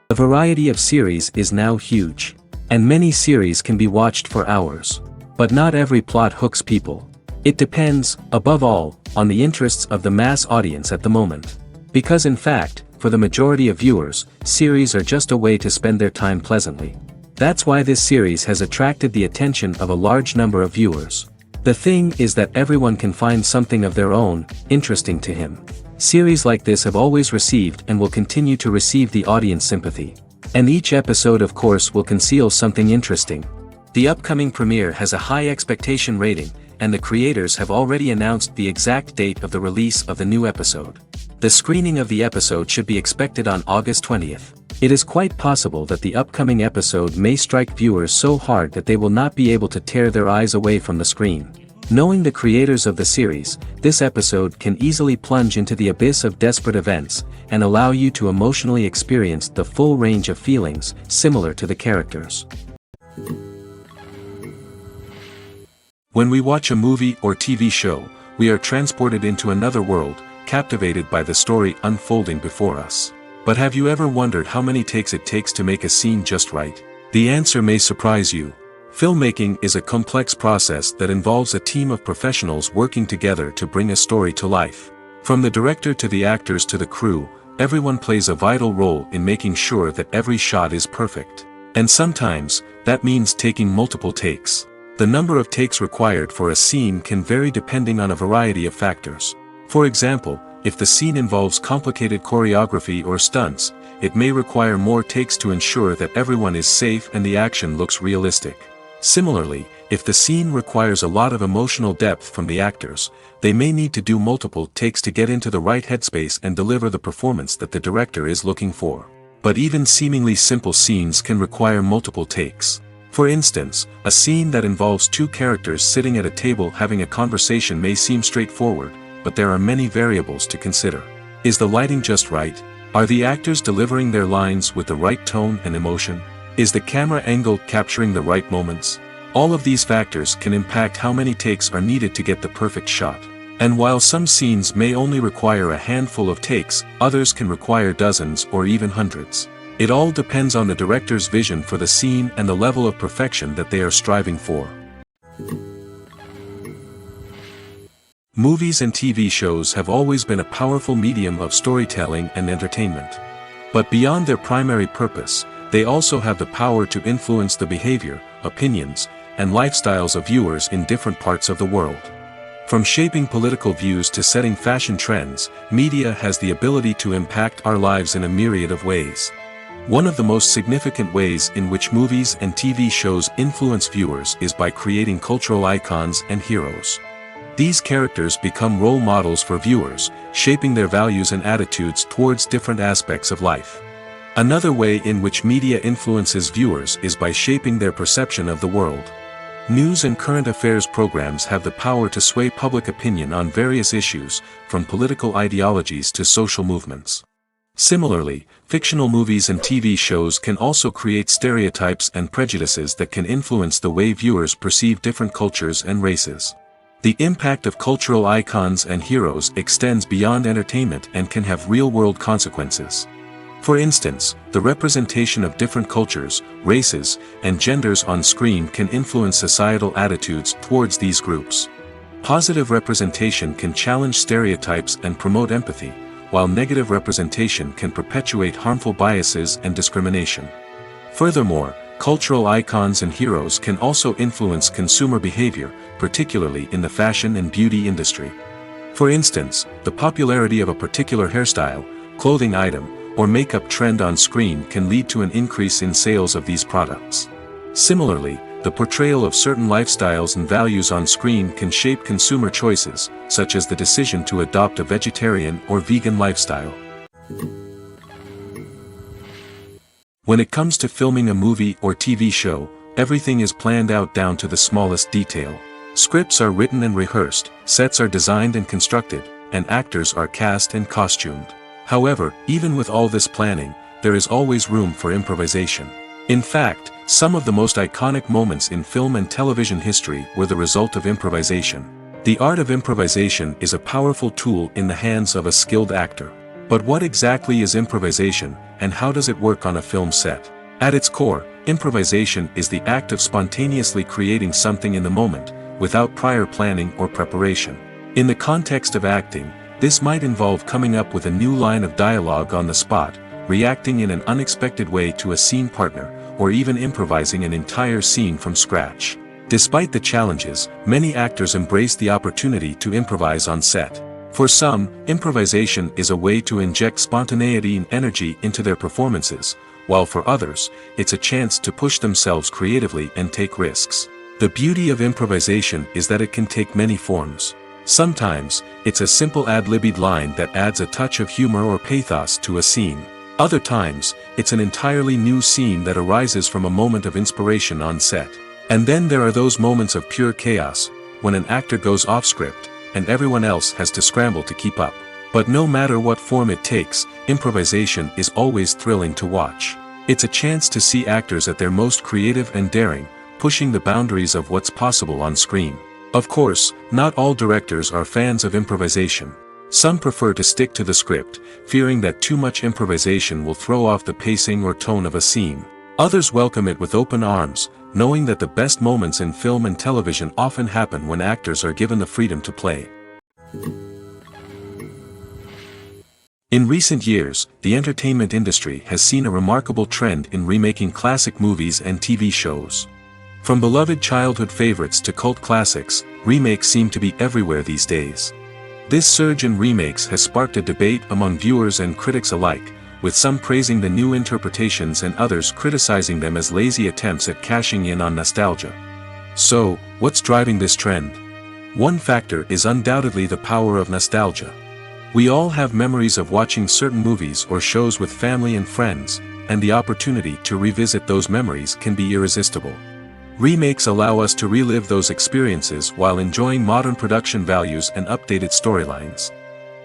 The variety of series is now huge. And many series can be watched for hours. But not every plot hooks people. It depends, above all, on the interests of the mass audience at the moment. Because in fact, for the majority of viewers, series are just a way to spend their time pleasantly. That's why this series has attracted the attention of a large number of viewers. The thing is that everyone can find something of their own, interesting to him. Series like this have always received and will continue to receive the audience sympathy. And each episode of course will conceal something interesting. The upcoming premiere has a high expectation rating, and the creators have already announced the exact date of the release of the new episode. The screening of the episode should be expected on August 20th. It is quite possible that the upcoming episode may strike viewers so hard that they will not be able to tear their eyes away from the screen. Knowing the creators of the series, this episode can easily plunge into the abyss of desperate events, and allow you to emotionally experience the full range of feelings, similar to the characters. When we watch a movie or TV show, we are transported into another world, captivated by the story unfolding before us. But have you ever wondered how many takes it takes to make a scene just right? The answer may surprise you. Filmmaking is a complex process that involves a team of professionals working together to bring a story to life. From the director to the actors to the crew, everyone plays a vital role in making sure that every shot is perfect. And sometimes, that means taking multiple takes. The number of takes required for a scene can vary depending on a variety of factors. For example, if the scene involves complicated choreography or stunts, it may require more takes to ensure that everyone is safe and the action looks realistic. Similarly, if the scene requires a lot of emotional depth from the actors, they may need to do multiple takes to get into the right headspace and deliver the performance that the director is looking for. But even seemingly simple scenes can require multiple takes. For instance, a scene that involves two characters sitting at a table having a conversation may seem straightforward, but there are many variables to consider. Is the lighting just right? Are the actors delivering their lines with the right tone and emotion? Is the camera angle capturing the right moments? All of these factors can impact how many takes are needed to get the perfect shot. And while some scenes may only require a handful of takes, others can require dozens or even hundreds. It all depends on the director's vision for the scene and the level of perfection that they are striving for. Movies and TV shows have always been a powerful medium of storytelling and entertainment. But beyond their primary purpose, they also have the power to influence the behavior, opinions, and lifestyles of viewers in different parts of the world. From shaping political views to setting fashion trends, media has the ability to impact our lives in a myriad of ways. One of the most significant ways in which movies and TV shows influence viewers is by creating cultural icons and heroes. These characters become role models for viewers, shaping their values and attitudes towards different aspects of life. Another way in which media influences viewers is by shaping their perception of the world. News and current affairs programs have the power to sway public opinion on various issues, from political ideologies to social movements. Similarly, fictional movies and TV shows can also create stereotypes and prejudices that can influence the way viewers perceive different cultures and races. The impact of cultural icons and heroes extends beyond entertainment and can have real-world consequences. For instance, the representation of different cultures, races, and genders on screen can influence societal attitudes towards these groups. Positive representation can challenge stereotypes and promote empathy, while negative representation can perpetuate harmful biases and discrimination. Furthermore, cultural icons and heroes can also influence consumer behavior, particularly in the fashion and beauty industry. For instance, the popularity of a particular hairstyle, clothing item, or makeup trend on screen can lead to an increase in sales of these products. Similarly, the portrayal of certain lifestyles and values on screen can shape consumer choices, such as the decision to adopt a vegetarian or vegan lifestyle. When it comes to filming a movie or TV show, everything is planned out down to the smallest detail. Scripts are written and rehearsed, sets are designed and constructed, and actors are cast and costumed. However, even with all this planning, there is always room for improvisation. In fact, some of the most iconic moments in film and television history were the result of improvisation. The art of improvisation is a powerful tool in the hands of a skilled actor. But what exactly is improvisation, and how does it work on a film set? At its core, improvisation is the act of spontaneously creating something in the moment, without prior planning or preparation. In the context of acting, this might involve coming up with a new line of dialogue on the spot, reacting in an unexpected way to a scene partner, or even improvising an entire scene from scratch. Despite the challenges, many actors embrace the opportunity to improvise on set. For some, improvisation is a way to inject spontaneity and energy into their performances, while for others, it's a chance to push themselves creatively and take risks. The beauty of improvisation is that it can take many forms. Sometimes, it's a simple ad-libbed line that adds a touch of humor or pathos to a scene. Other times, it's an entirely new scene that arises from a moment of inspiration on set. And then there are those moments of pure chaos, when an actor goes off script, and everyone else has to scramble to keep up. But no matter what form it takes, improvisation is always thrilling to watch. It's a chance to see actors at their most creative and daring, pushing the boundaries of what's possible on screen. Of course, not all directors are fans of improvisation. Some prefer to stick to the script, fearing that too much improvisation will throw off the pacing or tone of a scene. Others welcome it with open arms, knowing that the best moments in film and television often happen when actors are given the freedom to play. In recent years, the entertainment industry has seen a remarkable trend in remaking classic movies and TV shows. From beloved childhood favorites to cult classics, remakes seem to be everywhere these days. This surge in remakes has sparked a debate among viewers and critics alike, with some praising the new interpretations and others criticizing them as lazy attempts at cashing in on nostalgia. So, what's driving this trend? One factor is undoubtedly the power of nostalgia. We all have memories of watching certain movies or shows with family and friends, and the opportunity to revisit those memories can be irresistible. Remakes allow us to relive those experiences while enjoying modern production values and updated storylines.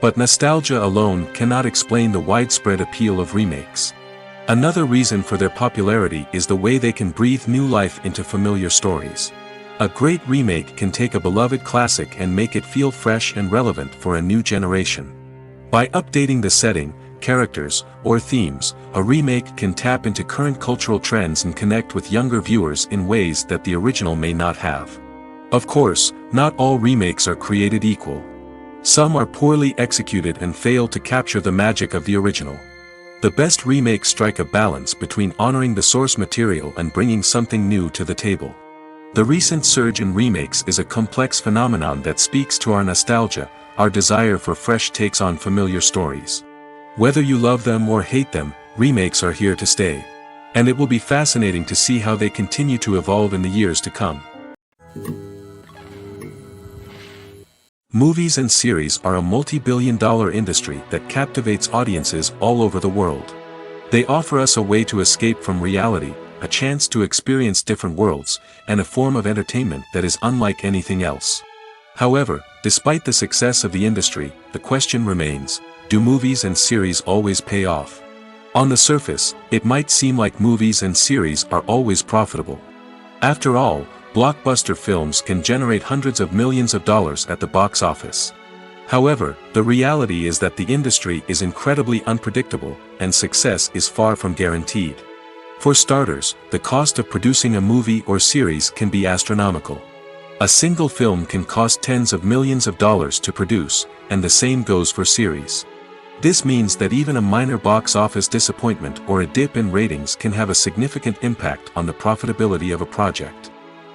But nostalgia alone cannot explain the widespread appeal of remakes. Another reason for their popularity is the way they can breathe new life into familiar stories. A great remake can take a beloved classic and make it feel fresh and relevant for a new generation. By updating the setting, characters, or themes, a remake can tap into current cultural trends and connect with younger viewers in ways that the original may not have. Of course, not all remakes are created equal. Some are poorly executed and fail to capture the magic of the original. The best remakes strike a balance between honoring the source material and bringing something new to the table. The recent surge in remakes is a complex phenomenon that speaks to our nostalgia, our desire for fresh takes on familiar stories. Whether you love them or hate them, remakes are here to stay. And it will be fascinating to see how they continue to evolve in the years to come. Movies and series are a multi-billion-dollar industry that captivates audiences all over the world. They offer us a way to escape from reality, a chance to experience different worlds, and a form of entertainment that is unlike anything else. However, despite the success of the industry, the question remains, do movies and series always pay off? On the surface, it might seem like movies and series are always profitable. After all, blockbuster films can generate hundreds of millions of dollars at the box office. However, the reality is that the industry is incredibly unpredictable, and success is far from guaranteed. For starters, the cost of producing a movie or series can be astronomical. A single film can cost tens of millions of dollars to produce, and the same goes for series. This means that even a minor box office disappointment or a dip in ratings can have a significant impact on the profitability of a project.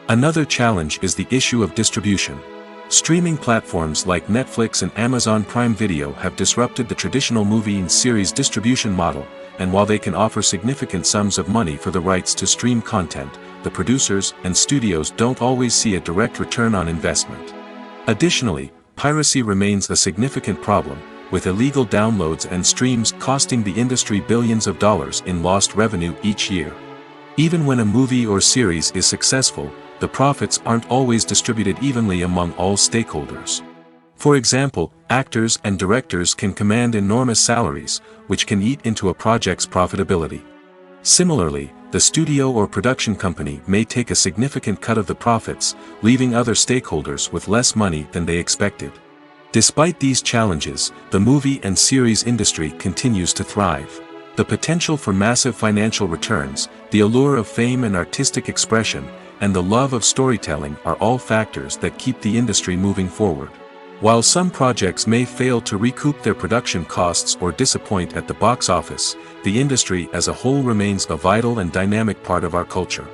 Another challenge is the issue of distribution. Streaming platforms like Netflix and Amazon Prime Video have disrupted the traditional movie and series distribution model, and while they can offer significant sums of money for the rights to stream content, the producers and studios don't always see a direct return on investment. Additionally, piracy remains a significant problem, with illegal downloads and streams costing the industry billions of dollars in lost revenue each year. Even when a movie or series is successful, the profits aren't always distributed evenly among all stakeholders. For example, actors and directors can command enormous salaries, which can eat into a project's profitability. Similarly, the studio or production company may take a significant cut of the profits, leaving other stakeholders with less money than they expected. Despite these challenges, the movie and series industry continues to thrive. The potential for massive financial returns, the allure of fame and artistic expression, and the love of storytelling are all factors that keep the industry moving forward. While some projects may fail to recoup their production costs or disappoint at the box office, the industry as a whole remains a vital and dynamic part of our culture.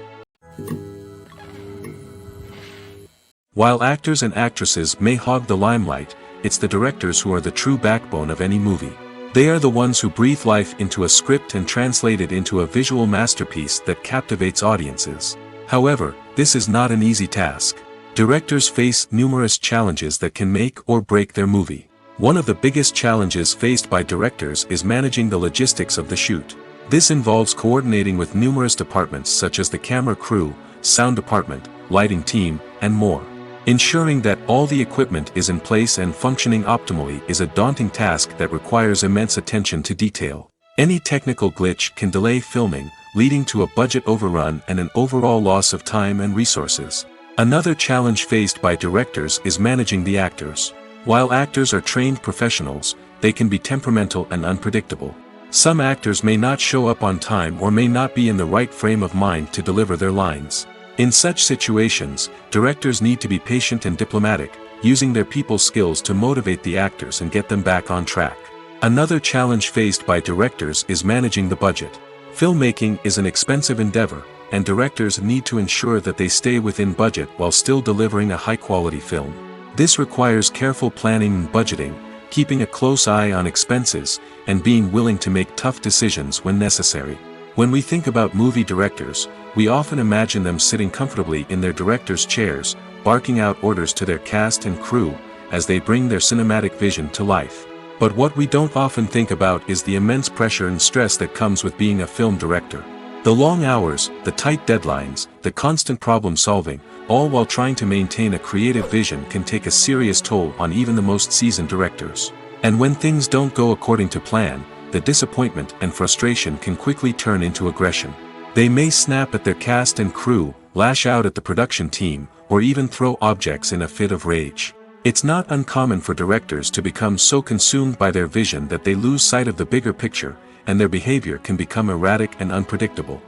While actors and actresses may hog the limelight, it's the directors who are the true backbone of any movie. They are the ones who breathe life into a script and translate it into a visual masterpiece that captivates audiences. However, this is not an easy task. Directors face numerous challenges that can make or break their movie. One of the biggest challenges faced by directors is managing the logistics of the shoot. This involves coordinating with numerous departments such as the camera crew, sound department, lighting team, and more. Ensuring that all the equipment is in place and functioning optimally is a daunting task that requires immense attention to detail. Any technical glitch can delay filming, leading to a budget overrun and an overall loss of time and resources. Another challenge faced by directors is managing the actors. While actors are trained professionals, they can be temperamental and unpredictable. Some actors may not show up on time or may not be in the right frame of mind to deliver their lines. In such situations, directors need to be patient and diplomatic, using their people skills to motivate the actors and get them back on track. Another challenge faced by directors is managing the budget. Filmmaking is an expensive endeavor, and directors need to ensure that they stay within budget while still delivering a high-quality film. This requires careful planning and budgeting, keeping a close eye on expenses, and being willing to make tough decisions when necessary. When we think about movie directors, we often imagine them sitting comfortably in their director's chairs, barking out orders to their cast and crew, as they bring their cinematic vision to life. But what we don't often think about is the immense pressure and stress that comes with being a film director. The long hours, the tight deadlines, the constant problem solving, all while trying to maintain a creative vision can take a serious toll on even the most seasoned directors. And when things don't go according to plan, the disappointment and frustration can quickly turn into aggression. They may snap at their cast and crew, lash out at the production team, or even throw objects in a fit of rage. It's not uncommon for directors to become so consumed by their vision that they lose sight of the bigger picture, and their behavior can become erratic and unpredictable.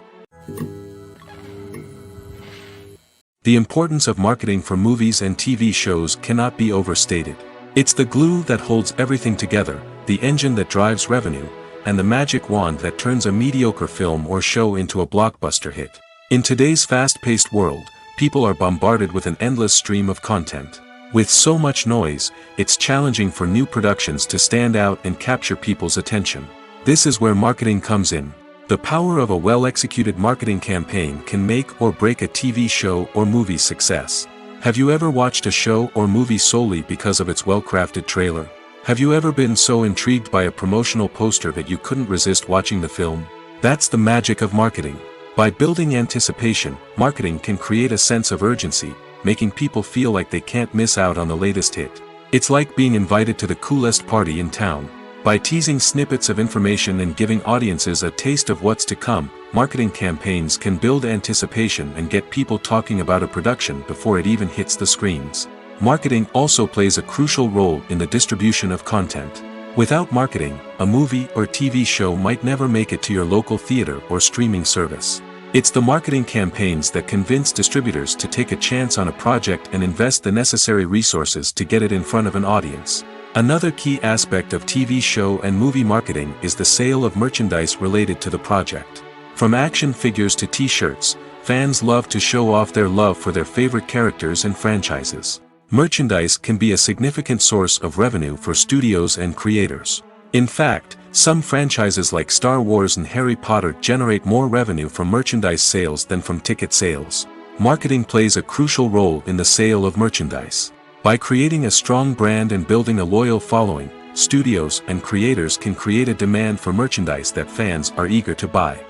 The importance of marketing for movies and TV shows cannot be overstated. It's the glue that holds everything together, the engine that drives revenue, and the magic wand that turns a mediocre film or show into a blockbuster hit. In today's fast-paced world, people are bombarded with an endless stream of content. With so much noise, it's challenging for new productions to stand out and capture people's attention. This is where marketing comes in. The power of a well-executed marketing campaign can make or break a TV show or movie's success. Have you ever watched a show or movie solely because of its well-crafted trailer? Have you ever been so intrigued by a promotional poster that you couldn't resist watching the film? That's the magic of marketing. By building anticipation, marketing can create a sense of urgency, making people feel like they can't miss out on the latest hit. It's like being invited to the coolest party in town. By teasing snippets of information and giving audiences a taste of what's to come, marketing campaigns can build anticipation and get people talking about a production before it even hits the screens. Marketing also plays a crucial role in the distribution of content. Without marketing, a movie or TV show might never make it to your local theater or streaming service. It's the marketing campaigns that convince distributors to take a chance on a project and invest the necessary resources to get it in front of an audience. Another key aspect of TV show and movie marketing is the sale of merchandise related to the project. From action figures to t-shirts, fans love to show off their love for their favorite characters and franchises. Merchandise can be a significant source of revenue for studios and creators. In fact, some franchises like Star Wars and Harry Potter generate more revenue from merchandise sales than from ticket sales. Marketing plays a crucial role in the sale of merchandise. By creating a strong brand and building a loyal following, studios and creators can create a demand for merchandise that fans are eager to buy.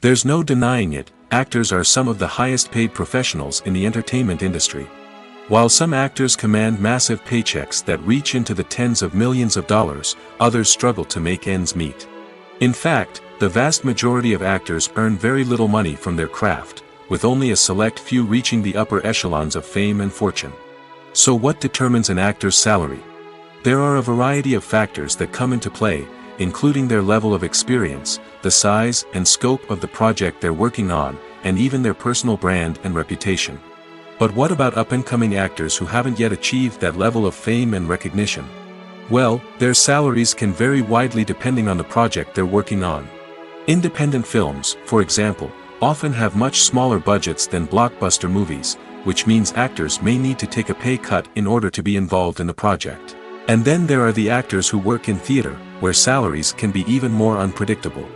There's no denying it, actors are some of the highest paid professionals in the entertainment industry. While some actors command massive paychecks that reach into the tens of millions of dollars, others struggle to make ends meet. In fact, the vast majority of actors earn very little money from their craft, with only a select few reaching the upper echelons of fame and fortune. So what determines an actor's salary? There are a variety of factors that come into play, including their level of experience, the size and scope of the project they're working on, and even their personal brand and reputation. But what about up-and-coming actors who haven't yet achieved that level of fame and recognition? Well, their salaries can vary widely depending on the project they're working on. Independent films, for example, often have much smaller budgets than blockbuster movies, which means actors may need to take a pay cut in order to be involved in the project. And then there are the actors who work in theater, where salaries can be even more unpredictable.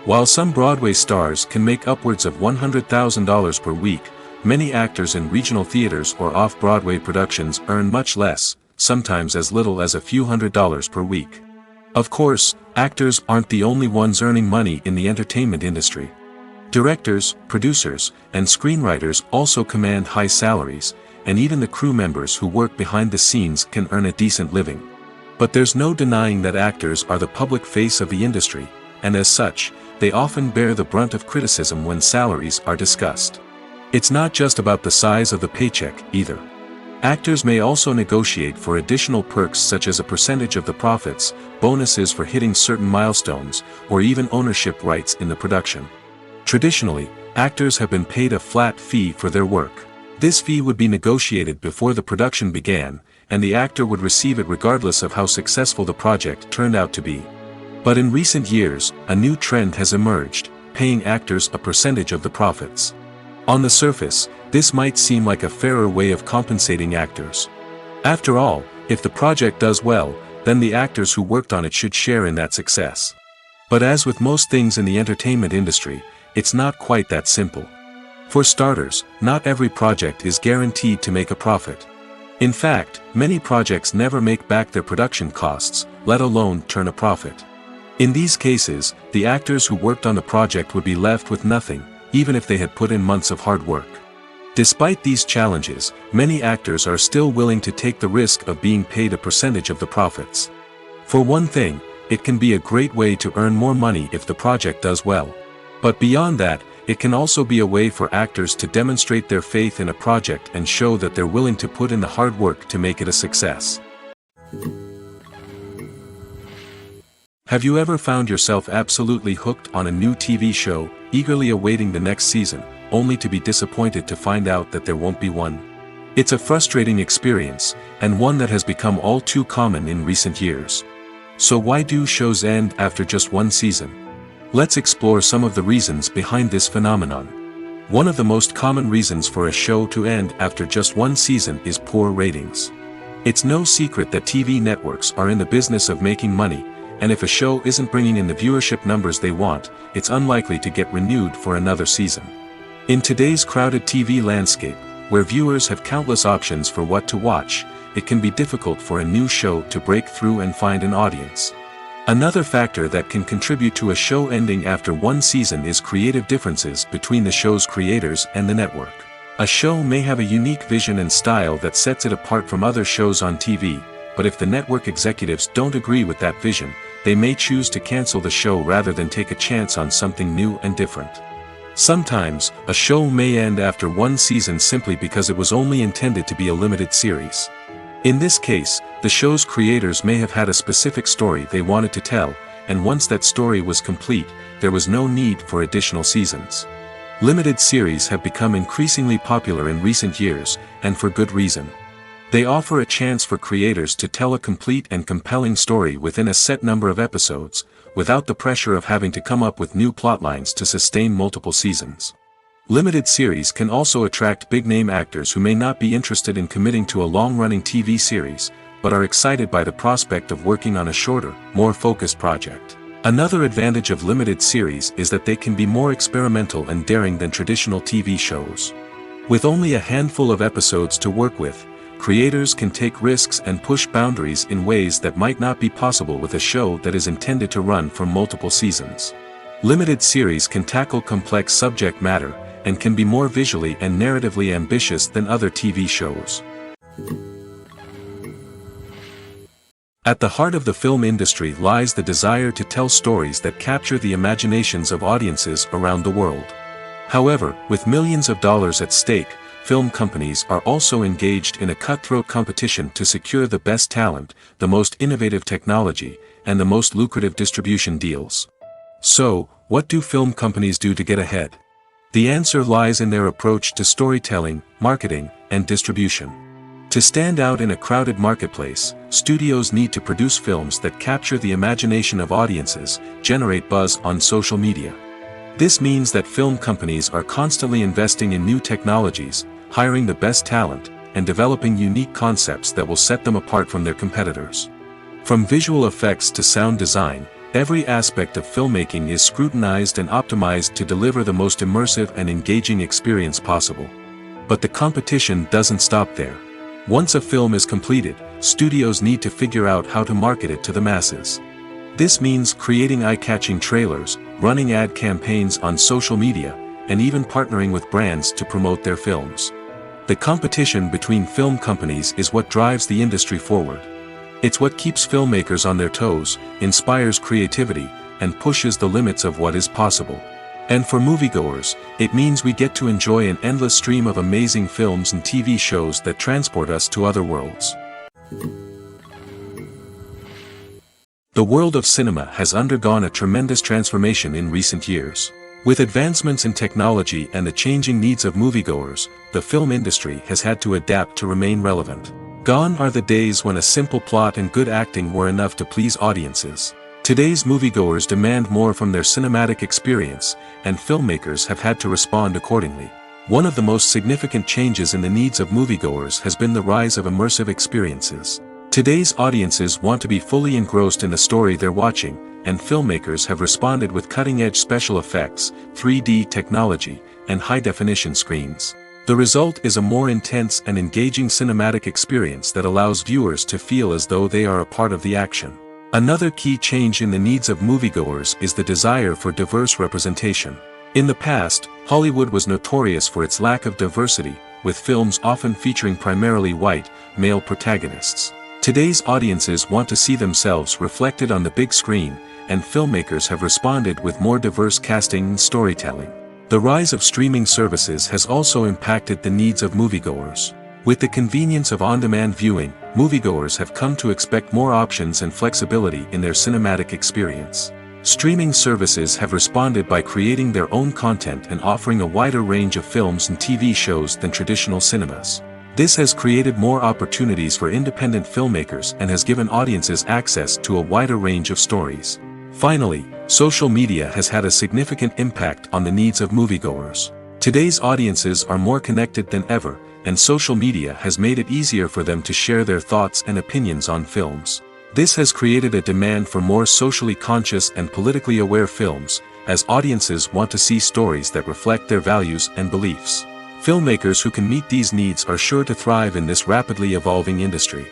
While some Broadway stars can make upwards of $100,000 per week, many actors in regional theaters or off-Broadway productions earn much less, sometimes as little as a few $100s per week. Of course, actors aren't the only ones earning money in the entertainment industry. Directors, producers, and screenwriters also command high salaries, and even the crew members who work behind the scenes can earn a decent living. But there's no denying that actors are the public face of the industry, and as such, they often bear the brunt of criticism when salaries are discussed. It's not just about the size of the paycheck, either. Actors may also negotiate for additional perks such as a percentage of the profits, bonuses for hitting certain milestones, or even ownership rights in the production. Traditionally, actors have been paid a flat fee for their work. This fee would be negotiated before the production began, and the actor would receive it regardless of how successful the project turned out to be. But in recent years, a new trend has emerged, paying actors a percentage of the profits. On the surface, this might seem like a fairer way of compensating actors. After all, if the project does well, then the actors who worked on it should share in that success. But as with most things in the entertainment industry, it's not quite that simple. For starters, not every project is guaranteed to make a profit. In fact, many projects never make back their production costs, let alone turn a profit. In these cases, the actors who worked on the project would be left with nothing, even if they had put in months of hard work. Despite these challenges, many actors are still willing to take the risk of being paid a percentage of the profits. For one thing, it can be a great way to earn more money if the project does well. But beyond that, it can also be a way for actors to demonstrate their faith in a project and show that they're willing to put in the hard work to make it a success. Have you ever found yourself absolutely hooked on a new TV show, eagerly awaiting the next season, only to be disappointed to find out that there won't be one? It's a frustrating experience, and one that has become all too common in recent years. So why do shows end after just one season? Let's explore some of the reasons behind this phenomenon. One of the most common reasons for a show to end after just one season is poor ratings. It's no secret that TV networks are in the business of making money, and if a show isn't bringing in the viewership numbers they want, it's unlikely to get renewed for another season. In today's crowded TV landscape, where viewers have countless options for what to watch, it can be difficult for a new show to break through and find an audience. Another factor that can contribute to a show ending after one season is creative differences between the show's creators and the network. A show may have a unique vision and style that sets it apart from other shows on TV, but if the network executives don't agree with that vision, they may choose to cancel the show rather than take a chance on something new and different. Sometimes, a show may end after one season simply because it was only intended to be a limited series. In this case, the show's creators may have had a specific story they wanted to tell, and once that story was complete, there was no need for additional seasons. Limited series have become increasingly popular in recent years, and for good reason. They offer a chance for creators to tell a complete and compelling story within a set number of episodes, without the pressure of having to come up with new plotlines to sustain multiple seasons. Limited series can also attract big-name actors who may not be interested in committing to a long-running TV series, but are excited by the prospect of working on a shorter, more focused project. Another advantage of limited series is that they can be more experimental and daring than traditional TV shows. With only a handful of episodes to work with, creators can take risks and push boundaries in ways that might not be possible with a show that is intended to run for multiple seasons. Limited series can tackle complex subject matter, and can be more visually and narratively ambitious than other TV shows. At the heart of the film industry lies the desire to tell stories that capture the imaginations of audiences around the world. However, with millions of dollars at stake, film companies are also engaged in a cutthroat competition to secure the best talent, the most innovative technology, and the most lucrative distribution deals. So, what do film companies do to get ahead? The answer lies in their approach to storytelling, marketing, and distribution. To stand out in a crowded marketplace, studios need to produce films that capture the imagination of audiences, generate buzz on social media. This means that film companies are constantly investing in new technologies, hiring the best talent, and developing unique concepts that will set them apart from their competitors. From visual effects to sound design, every aspect of filmmaking is scrutinized and optimized to deliver the most immersive and engaging experience possible. But the competition doesn't stop there. Once a film is completed, studios need to figure out how to market it to the masses. This means creating eye-catching trailers, running ad campaigns on social media, and even partnering with brands to promote their films. The competition between film companies is what drives the industry forward. It's what keeps filmmakers on their toes, inspires creativity, and pushes the limits of what is possible. And for moviegoers, it means we get to enjoy an endless stream of amazing films and TV shows that transport us to other worlds. The world of cinema has undergone a tremendous transformation in recent years. With advancements in technology and the changing needs of moviegoers, the film industry has had to adapt to remain relevant. Gone are the days when a simple plot and good acting were enough to please audiences. Today's moviegoers demand more from their cinematic experience, and filmmakers have had to respond accordingly. One of the most significant changes in the needs of moviegoers has been the rise of immersive experiences. Today's audiences want to be fully engrossed in the story they're watching, and filmmakers have responded with cutting-edge special effects, 3D technology, and high-definition screens. The result is a more intense and engaging cinematic experience that allows viewers to feel as though they are a part of the action. Another key change in the needs of moviegoers is the desire for diverse representation. In the past, Hollywood was notorious for its lack of diversity, with films often featuring primarily white, male protagonists. Today's audiences want to see themselves reflected on the big screen, and filmmakers have responded with more diverse casting and storytelling. The rise of streaming services has also impacted the needs of moviegoers. With the convenience of on-demand viewing, moviegoers have come to expect more options and flexibility in their cinematic experience. Streaming services have responded by creating their own content and offering a wider range of films and TV shows than traditional cinemas. This has created more opportunities for independent filmmakers and has given audiences access to a wider range of stories. Finally, social media has had a significant impact on the needs of moviegoers. Today's audiences are more connected than ever, and social media has made it easier for them to share their thoughts and opinions on films. This has created a demand for more socially conscious and politically aware films, as audiences want to see stories that reflect their values and beliefs. Filmmakers who can meet these needs are sure to thrive in this rapidly evolving industry.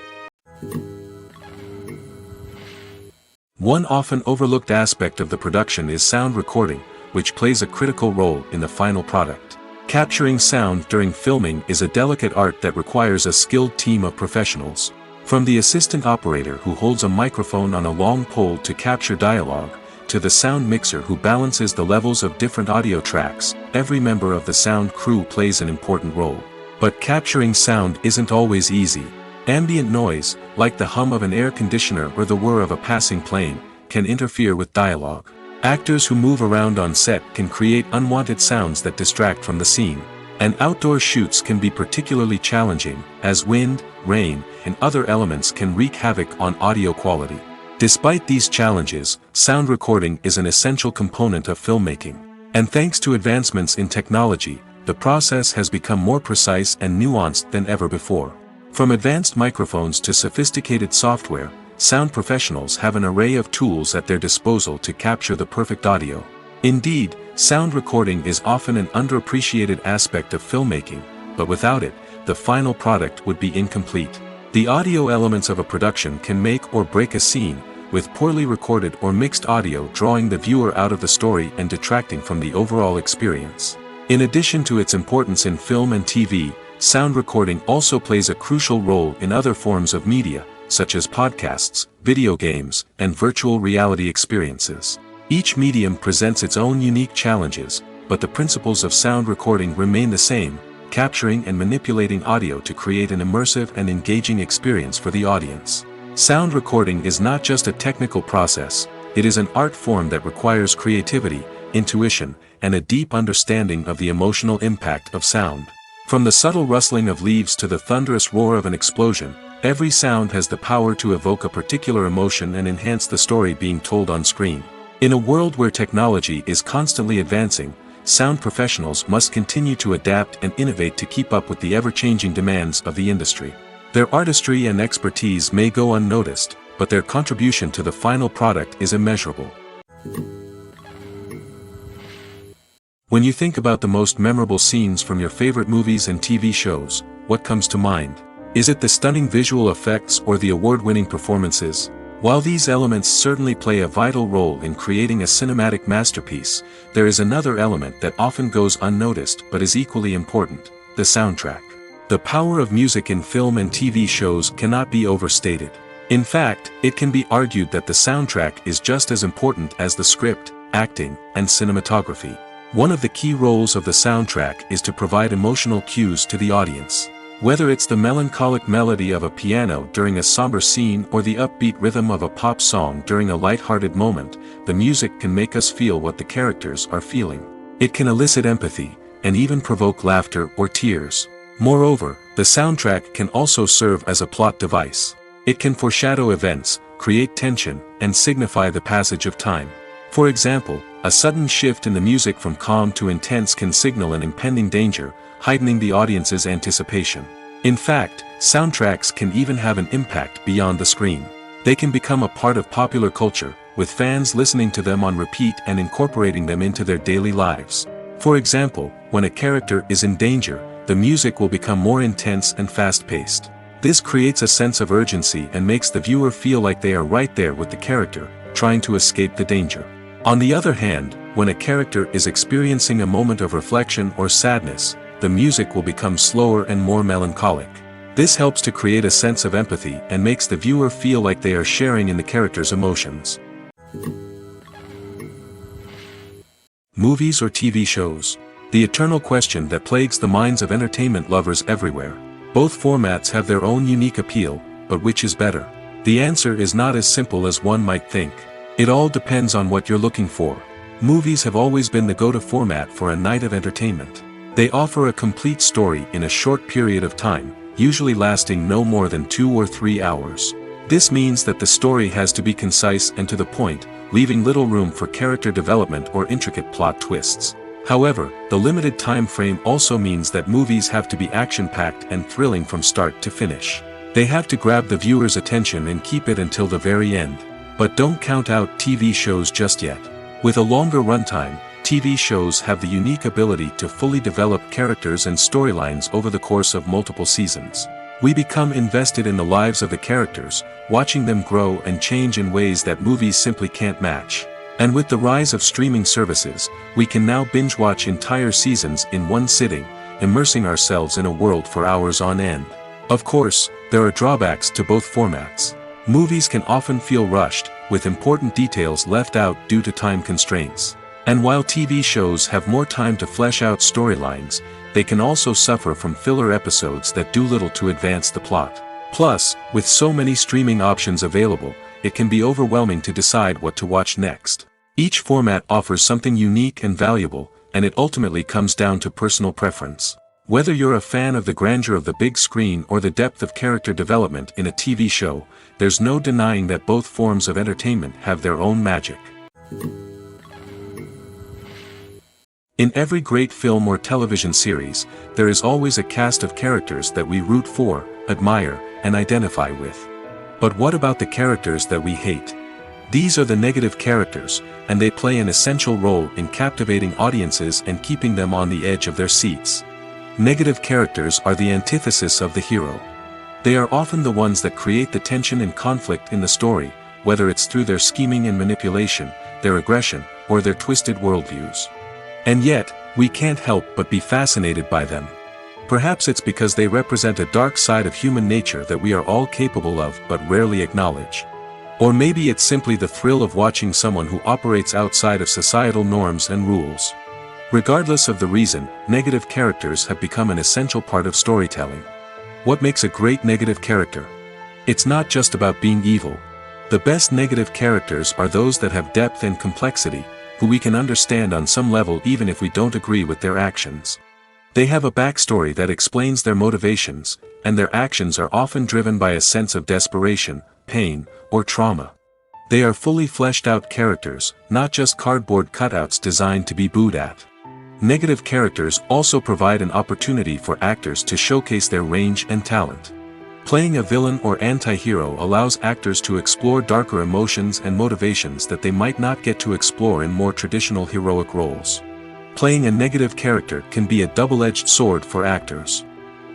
One often overlooked aspect of the production is sound recording, which plays a critical role in the final product. Capturing sound during filming is a delicate art that requires a skilled team of professionals. From the assistant operator who holds a microphone on a long pole to capture dialogue, to the sound mixer who balances the levels of different audio tracks, every member of the sound crew plays an important role. But capturing sound isn't always easy. Ambient noise, like the hum of an air conditioner or the whir of a passing plane, can interfere with dialogue. Actors who move around on set can create unwanted sounds that distract from the scene. And outdoor shoots can be particularly challenging, as wind, rain, and other elements can wreak havoc on audio quality. Despite these challenges, sound recording is an essential component of filmmaking. And thanks to advancements in technology, the process has become more precise and nuanced than ever before. From advanced microphones to sophisticated software, sound professionals have an array of tools at their disposal to capture the perfect audio. Indeed, sound recording is often an underappreciated aspect of filmmaking, but without it, the final product would be incomplete. The audio elements of a production can make or break a scene, with poorly recorded or mixed audio drawing the viewer out of the story and detracting from the overall experience. In addition to its importance in film and TV, sound recording also plays a crucial role in other forms of media, such as podcasts, video games, and virtual reality experiences. Each medium presents its own unique challenges, but the principles of sound recording remain the same: capturing and manipulating audio to create an immersive and engaging experience for the audience. Sound recording is not just a technical process, it is an art form that requires creativity, intuition, and a deep understanding of the emotional impact of sound. From the subtle rustling of leaves to the thunderous roar of an explosion, every sound has the power to evoke a particular emotion and enhance the story being told on screen. In a world where technology is constantly advancing, sound professionals must continue to adapt and innovate to keep up with the ever-changing demands of the industry. Their artistry and expertise may go unnoticed, but their contribution to the final product is immeasurable. When you think about the most memorable scenes from your favorite movies and TV shows, what comes to mind? Is it the stunning visual effects or the award-winning performances? While these elements certainly play a vital role in creating a cinematic masterpiece, there is another element that often goes unnoticed but is equally important: the soundtrack. The power of music in film and TV shows cannot be overstated. In fact, it can be argued that the soundtrack is just as important as the script, acting, and cinematography. One of the key roles of the soundtrack is to provide emotional cues to the audience. Whether it's the melancholic melody of a piano during a somber scene or the upbeat rhythm of a pop song during a light-hearted moment, the music can make us feel what the characters are feeling. It can elicit empathy, and even provoke laughter or tears. Moreover, the soundtrack can also serve as a plot device. It can foreshadow events, create tension, and signify the passage of time. For example, a sudden shift in the music from calm to intense can signal an impending danger, heightening the audience's anticipation. In fact, soundtracks can even have an impact beyond the screen. They can become a part of popular culture, with fans listening to them on repeat and incorporating them into their daily lives. For example, when a character is in danger, the music will become more intense and fast-paced. This creates a sense of urgency and makes the viewer feel like they are right there with the character, trying to escape the danger. On the other hand, when a character is experiencing a moment of reflection or sadness, the music will become slower and more melancholic. This helps to create a sense of empathy and makes the viewer feel like they are sharing in the character's emotions. Movies or TV shows? The eternal question that plagues the minds of entertainment lovers everywhere. Both formats have their own unique appeal, but which is better? The answer is not as simple as one might think. It all depends on what you're looking for. Movies have always been the go-to format for a night of entertainment. They offer a complete story in a short period of time, usually lasting no more than 2 or 3 hours. This means that the story has to be concise and to the point, leaving little room for character development or intricate plot twists. However, the limited time frame also means that movies have to be action-packed and thrilling from start to finish. They have to grab the viewer's attention and keep it until the very end. But don't count out TV shows just yet. With a longer runtime, TV shows have the unique ability to fully develop characters and storylines over the course of multiple seasons. We become invested in the lives of the characters, watching them grow and change in ways that movies simply can't match. And with the rise of streaming services, we can now binge-watch entire seasons in one sitting, immersing ourselves in a world for hours on end. Of course, there are drawbacks to both formats. Movies can often feel rushed, with important details left out due to time constraints. And while TV shows have more time to flesh out storylines, they can also suffer from filler episodes that do little to advance the plot. Plus, with so many streaming options available, it can be overwhelming to decide what to watch next. Each format offers something unique and valuable, and it ultimately comes down to personal preference. Whether you're a fan of the grandeur of the big screen or the depth of character development in a TV show, there's no denying that both forms of entertainment have their own magic. In every great film or television series, there is always a cast of characters that we root for, admire, and identify with. But what about the characters that we hate? These are the negative characters, and they play an essential role in captivating audiences and keeping them on the edge of their seats. Negative characters are the antithesis of the hero. They are often the ones that create the tension and conflict in the story, whether it's through their scheming and manipulation, their aggression, or their twisted worldviews. And yet, we can't help but be fascinated by them. Perhaps it's because they represent a dark side of human nature that we are all capable of but rarely acknowledge. Or maybe it's simply the thrill of watching someone who operates outside of societal norms and rules. Regardless of the reason, negative characters have become an essential part of storytelling. What makes a great negative character? It's not just about being evil. The best negative characters are those that have depth and complexity, who we can understand on some level even if we don't agree with their actions. They have a backstory that explains their motivations, and their actions are often driven by a sense of desperation, pain, or trauma. They are fully fleshed out characters, not just cardboard cutouts designed to be booed at. Negative characters also provide an opportunity for actors to showcase their range and talent. Playing a villain or anti-hero allows actors to explore darker emotions and motivations that they might not get to explore in more traditional heroic roles. Playing a negative character can be a double-edged sword for actors.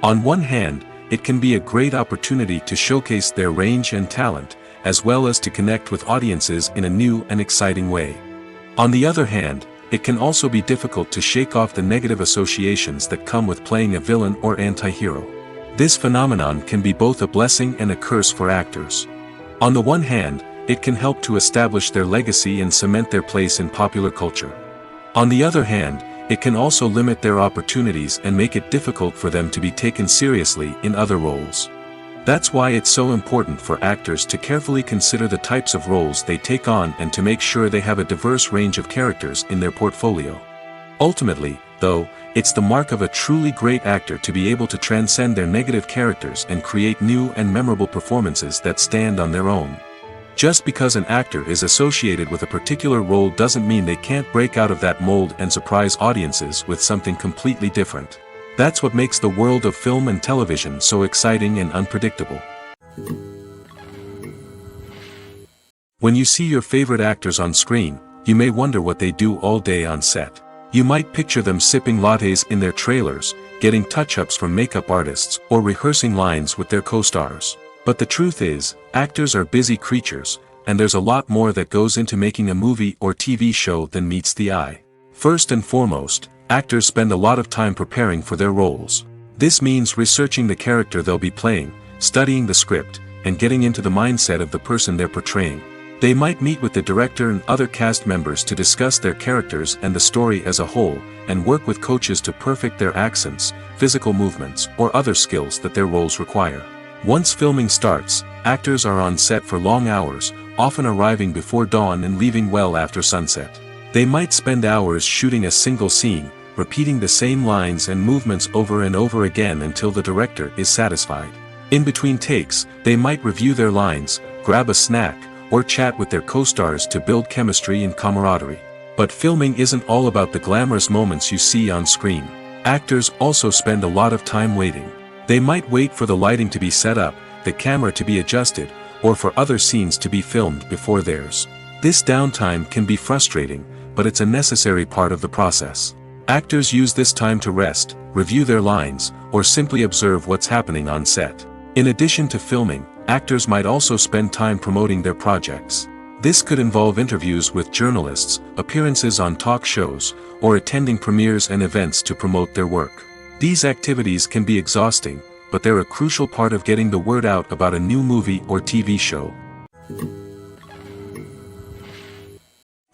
On one hand, it can be a great opportunity to showcase their range and talent, as well as to connect with audiences in a new and exciting way. On the other hand, it can also be difficult to shake off the negative associations that come with playing a villain or anti-hero. This phenomenon can be both a blessing and a curse for actors. On the one hand, it can help to establish their legacy and cement their place in popular culture. On the other hand, it can also limit their opportunities and make it difficult for them to be taken seriously in other roles. That's why it's so important for actors to carefully consider the types of roles they take on and to make sure they have a diverse range of characters in their portfolio. Ultimately, though, it's the mark of a truly great actor to be able to transcend their negative characters and create new and memorable performances that stand on their own. Just because an actor is associated with a particular role doesn't mean they can't break out of that mold and surprise audiences with something completely different. That's what makes the world of film and television so exciting and unpredictable. When you see your favorite actors on screen, you may wonder what they do all day on set. You might picture them sipping lattes in their trailers, getting touch-ups from makeup artists, or rehearsing lines with their co-stars. But the truth is, actors are busy creatures, and there's a lot more that goes into making a movie or TV show than meets the eye. First and foremost, actors spend a lot of time preparing for their roles. This means researching the character they'll be playing, studying the script, and getting into the mindset of the person they're portraying. They might meet with the director and other cast members to discuss their characters and the story as a whole, and work with coaches to perfect their accents, physical movements, or other skills that their roles require. Once filming starts, actors are on set for long hours, often arriving before dawn and leaving well after sunset. They might spend hours shooting a single scene, repeating the same lines and movements over and over again until the director is satisfied. In between takes, they might review their lines, grab a snack, or chat with their co-stars to build chemistry and camaraderie. But filming isn't all about the glamorous moments you see on screen. Actors also spend a lot of time waiting. They might wait for the lighting to be set up, the camera to be adjusted, or for other scenes to be filmed before theirs. This downtime can be frustrating, but it's a necessary part of the process. Actors use this time to rest, review their lines, or simply observe what's happening on set. In addition to filming, actors might also spend time promoting their projects. This could involve interviews with journalists, appearances on talk shows, or attending premieres and events to promote their work. These activities can be exhausting, but they're a crucial part of getting the word out about a new movie or TV show.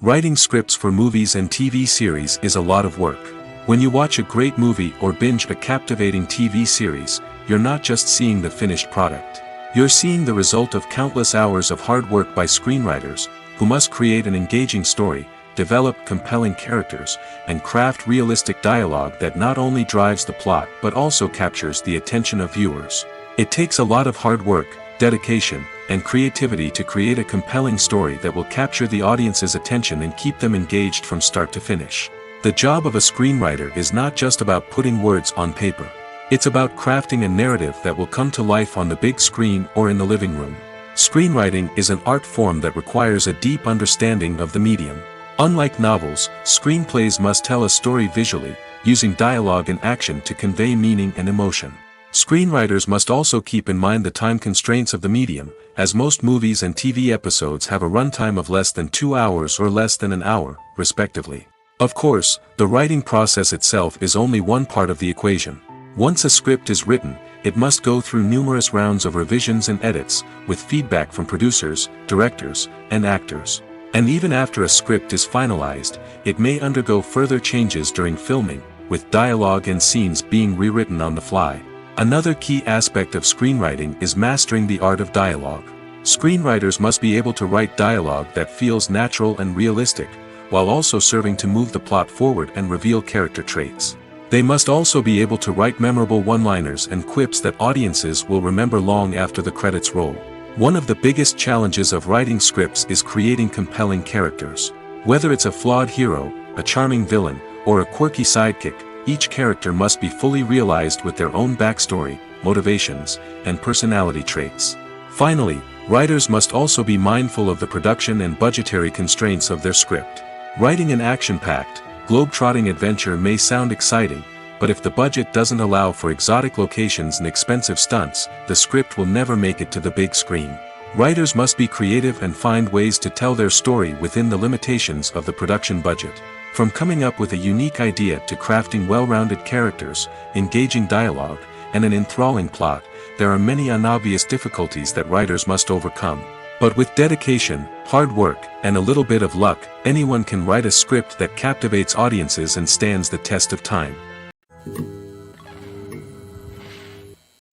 Writing scripts for movies and TV series is a lot of work. When you watch a great movie or binge a captivating TV series, you're not just seeing the finished product. You're seeing the result of countless hours of hard work by screenwriters, who must create an engaging story, develop compelling characters, and craft realistic dialogue that not only drives the plot but also captures the attention of viewers. It takes a lot of hard work, dedication, and creativity to create a compelling story that will capture the audience's attention and keep them engaged from start to finish. The job of a screenwriter is not just about putting words on paper. It's about crafting a narrative that will come to life on the big screen or in the living room. Screenwriting is an art form that requires a deep understanding of the medium. Unlike novels, screenplays must tell a story visually, using dialogue and action to convey meaning and emotion. Screenwriters must also keep in mind the time constraints of the medium, as most movies and TV episodes have a runtime of less than 2 hours or less than an hour, respectively. Of course, the writing process itself is only one part of the equation. Once a script is written, it must go through numerous rounds of revisions and edits, with feedback from producers, directors, and actors. And even after a script is finalized, it may undergo further changes during filming, with dialogue and scenes being rewritten on the fly. Another key aspect of screenwriting is mastering the art of dialogue. Screenwriters must be able to write dialogue that feels natural and realistic, while also serving to move the plot forward and reveal character traits. They must also be able to write memorable one-liners and quips that audiences will remember long after the credits roll. One of the biggest challenges of writing scripts is creating compelling characters. Whether it's a flawed hero, a charming villain, or a quirky sidekick, each character must be fully realized with their own backstory, motivations, and personality traits. Finally, writers must also be mindful of the production and budgetary constraints of their script. Writing an action-packed, globe-trotting adventure may sound exciting, but if the budget doesn't allow for exotic locations and expensive stunts, the script will never make it to the big screen. Writers must be creative and find ways to tell their story within the limitations of the production budget. From coming up with a unique idea to crafting well-rounded characters, engaging dialogue, and an enthralling plot, there are many unobvious difficulties that writers must overcome. But with dedication, hard work, and a little bit of luck, anyone can write a script that captivates audiences and stands the test of time.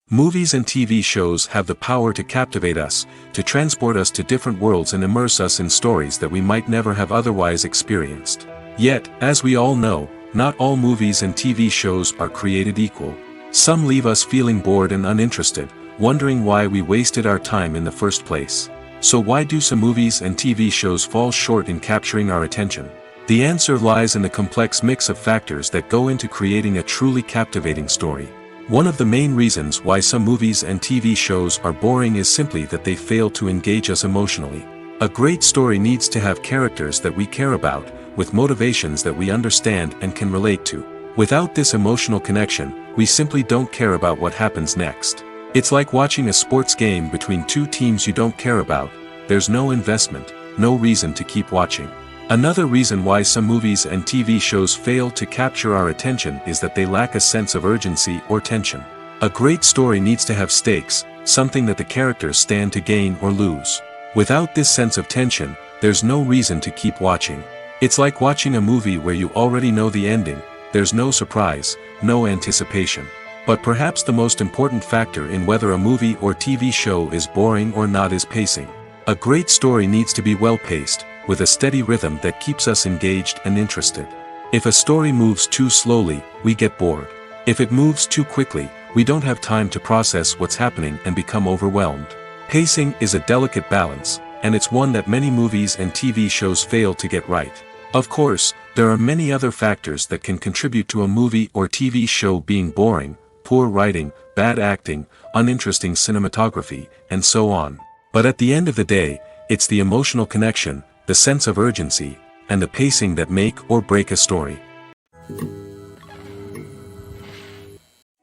Movies and TV shows have the power to captivate us, to transport us to different worlds and immerse us in stories that we might never have otherwise experienced. Yet, as we all know, not all movies and TV shows are created equal. Some leave us feeling bored and uninterested, wondering why we wasted our time in the first place. So why do some movies and TV shows fall short in capturing our attention? The answer lies in the complex mix of factors that go into creating a truly captivating story. One of the main reasons why some movies and TV shows are boring is simply that they fail to engage us emotionally. A great story needs to have characters that we care about, with motivations that we understand and can relate to. Without this emotional connection, we simply don't care about what happens next. It's like watching a sports game between two teams you don't care about. There's no investment, no reason to keep watching. Another reason why some movies and TV shows fail to capture our attention is that they lack a sense of urgency or tension. A great story needs to have stakes, something that the characters stand to gain or lose. Without this sense of tension, there's no reason to keep watching. It's like watching a movie where you already know the ending. There's no surprise, no anticipation. But perhaps the most important factor in whether a movie or TV show is boring or not is pacing. A great story needs to be well-paced, with a steady rhythm that keeps us engaged and interested. If a story moves too slowly, we get bored. If it moves too quickly, we don't have time to process what's happening and become overwhelmed. Pacing is a delicate balance, and it's one that many movies and TV shows fail to get right. Of course, there are many other factors that can contribute to a movie or TV show being boring: poor writing, bad acting, uninteresting cinematography, and so on. But at the end of the day, it's the emotional connection, the sense of urgency, and the pacing that make or break a story.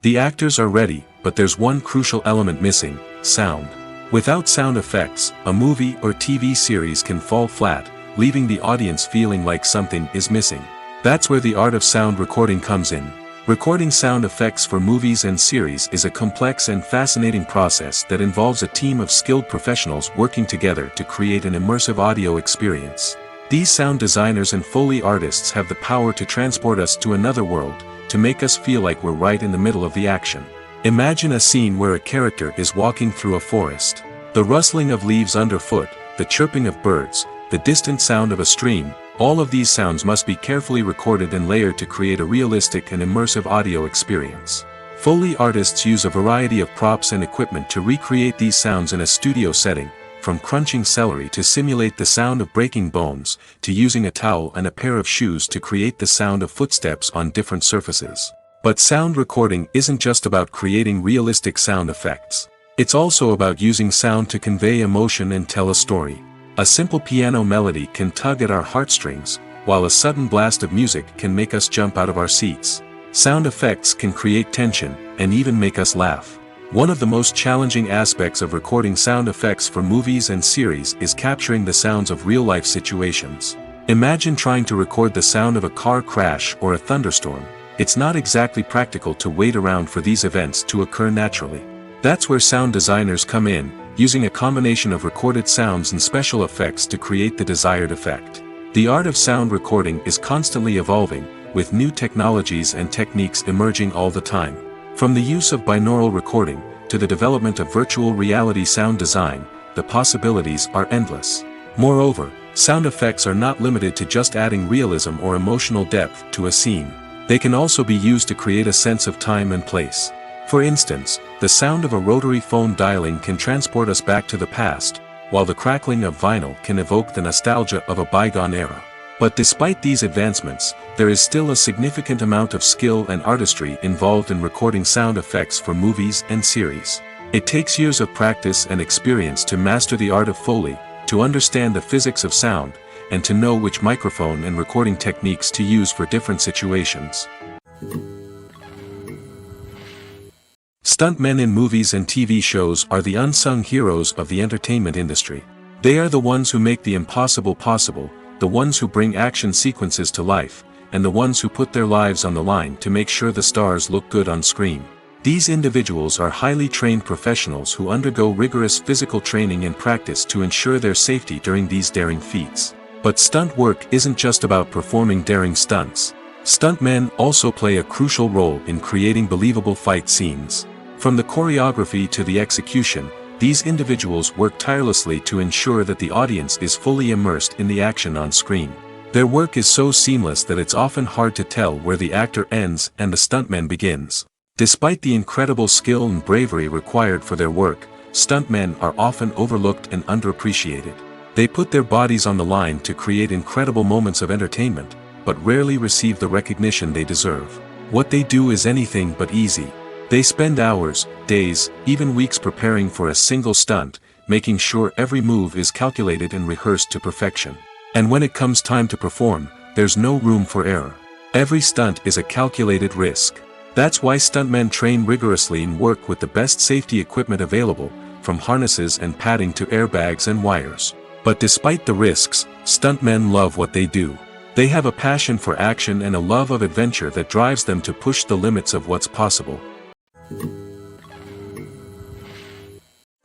The actors are ready, but there's one crucial element missing: sound. Without sound effects, a movie or TV series can fall flat, leaving the audience feeling like something is missing. That's where the art of sound recording comes in. Recording sound effects for movies and series is a complex and fascinating process that involves a team of skilled professionals working together to create an immersive audio experience. These sound designers and Foley artists have the power to transport us to another world, to make us feel like we're right in the middle of the action. Imagine a scene where a character is walking through a forest. The rustling of leaves underfoot, the chirping of birds, the distant sound of a stream, all of these sounds must be carefully recorded and layered to create a realistic and immersive audio experience. Foley artists use a variety of props and equipment to recreate these sounds in a studio setting, from crunching celery to simulate the sound of breaking bones, to using a towel and a pair of shoes to create the sound of footsteps on different surfaces. But sound recording isn't just about creating realistic sound effects. It's also about using sound to convey emotion and tell a story. A simple piano melody can tug at our heartstrings, while a sudden blast of music can make us jump out of our seats. Sound effects can create tension, and even make us laugh. One of the most challenging aspects of recording sound effects for movies and series is capturing the sounds of real-life situations. Imagine trying to record the sound of a car crash or a thunderstorm. It's not exactly practical to wait around for these events to occur naturally. That's where sound designers come in, using a combination of recorded sounds and special effects to create the desired effect. The art of sound recording is constantly evolving, with new technologies and techniques emerging all the time. From the use of binaural recording, to the development of virtual reality sound design, the possibilities are endless. Moreover, sound effects are not limited to just adding realism or emotional depth to a scene. They can also be used to create a sense of time and place. For instance, the sound of a rotary phone dialing can transport us back to the past, while the crackling of vinyl can evoke the nostalgia of a bygone era. But despite these advancements, there is still a significant amount of skill and artistry involved in recording sound effects for movies and series. It takes years of practice and experience to master the art of Foley, to understand the physics of sound, and to know which microphone and recording techniques to use for different situations. Stuntmen in movies and TV shows are the unsung heroes of the entertainment industry. They are the ones who make the impossible possible, the ones who bring action sequences to life, and the ones who put their lives on the line to make sure the stars look good on screen. These individuals are highly trained professionals who undergo rigorous physical training and practice to ensure their safety during these daring feats. But stunt work isn't just about performing daring stunts. Stuntmen also play a crucial role in creating believable fight scenes. From the choreography to the execution, these individuals work tirelessly to ensure that the audience is fully immersed in the action on screen. Their work is so seamless that it's often hard to tell where the actor ends and the stuntman begins. Despite the incredible skill and bravery required for their work, stuntmen are often overlooked and underappreciated. They put their bodies on the line to create incredible moments of entertainment, but rarely receive the recognition they deserve. What they do is anything but easy. They spend hours, days, even weeks preparing for a single stunt, making sure every move is calculated and rehearsed to perfection. And when it comes time to perform, there's no room for error. Every stunt is a calculated risk. That's why stuntmen train rigorously and work with the best safety equipment available, from harnesses and padding to airbags and wires. But despite the risks, stuntmen love what they do. They have a passion for action and a love of adventure that drives them to push the limits of what's possible.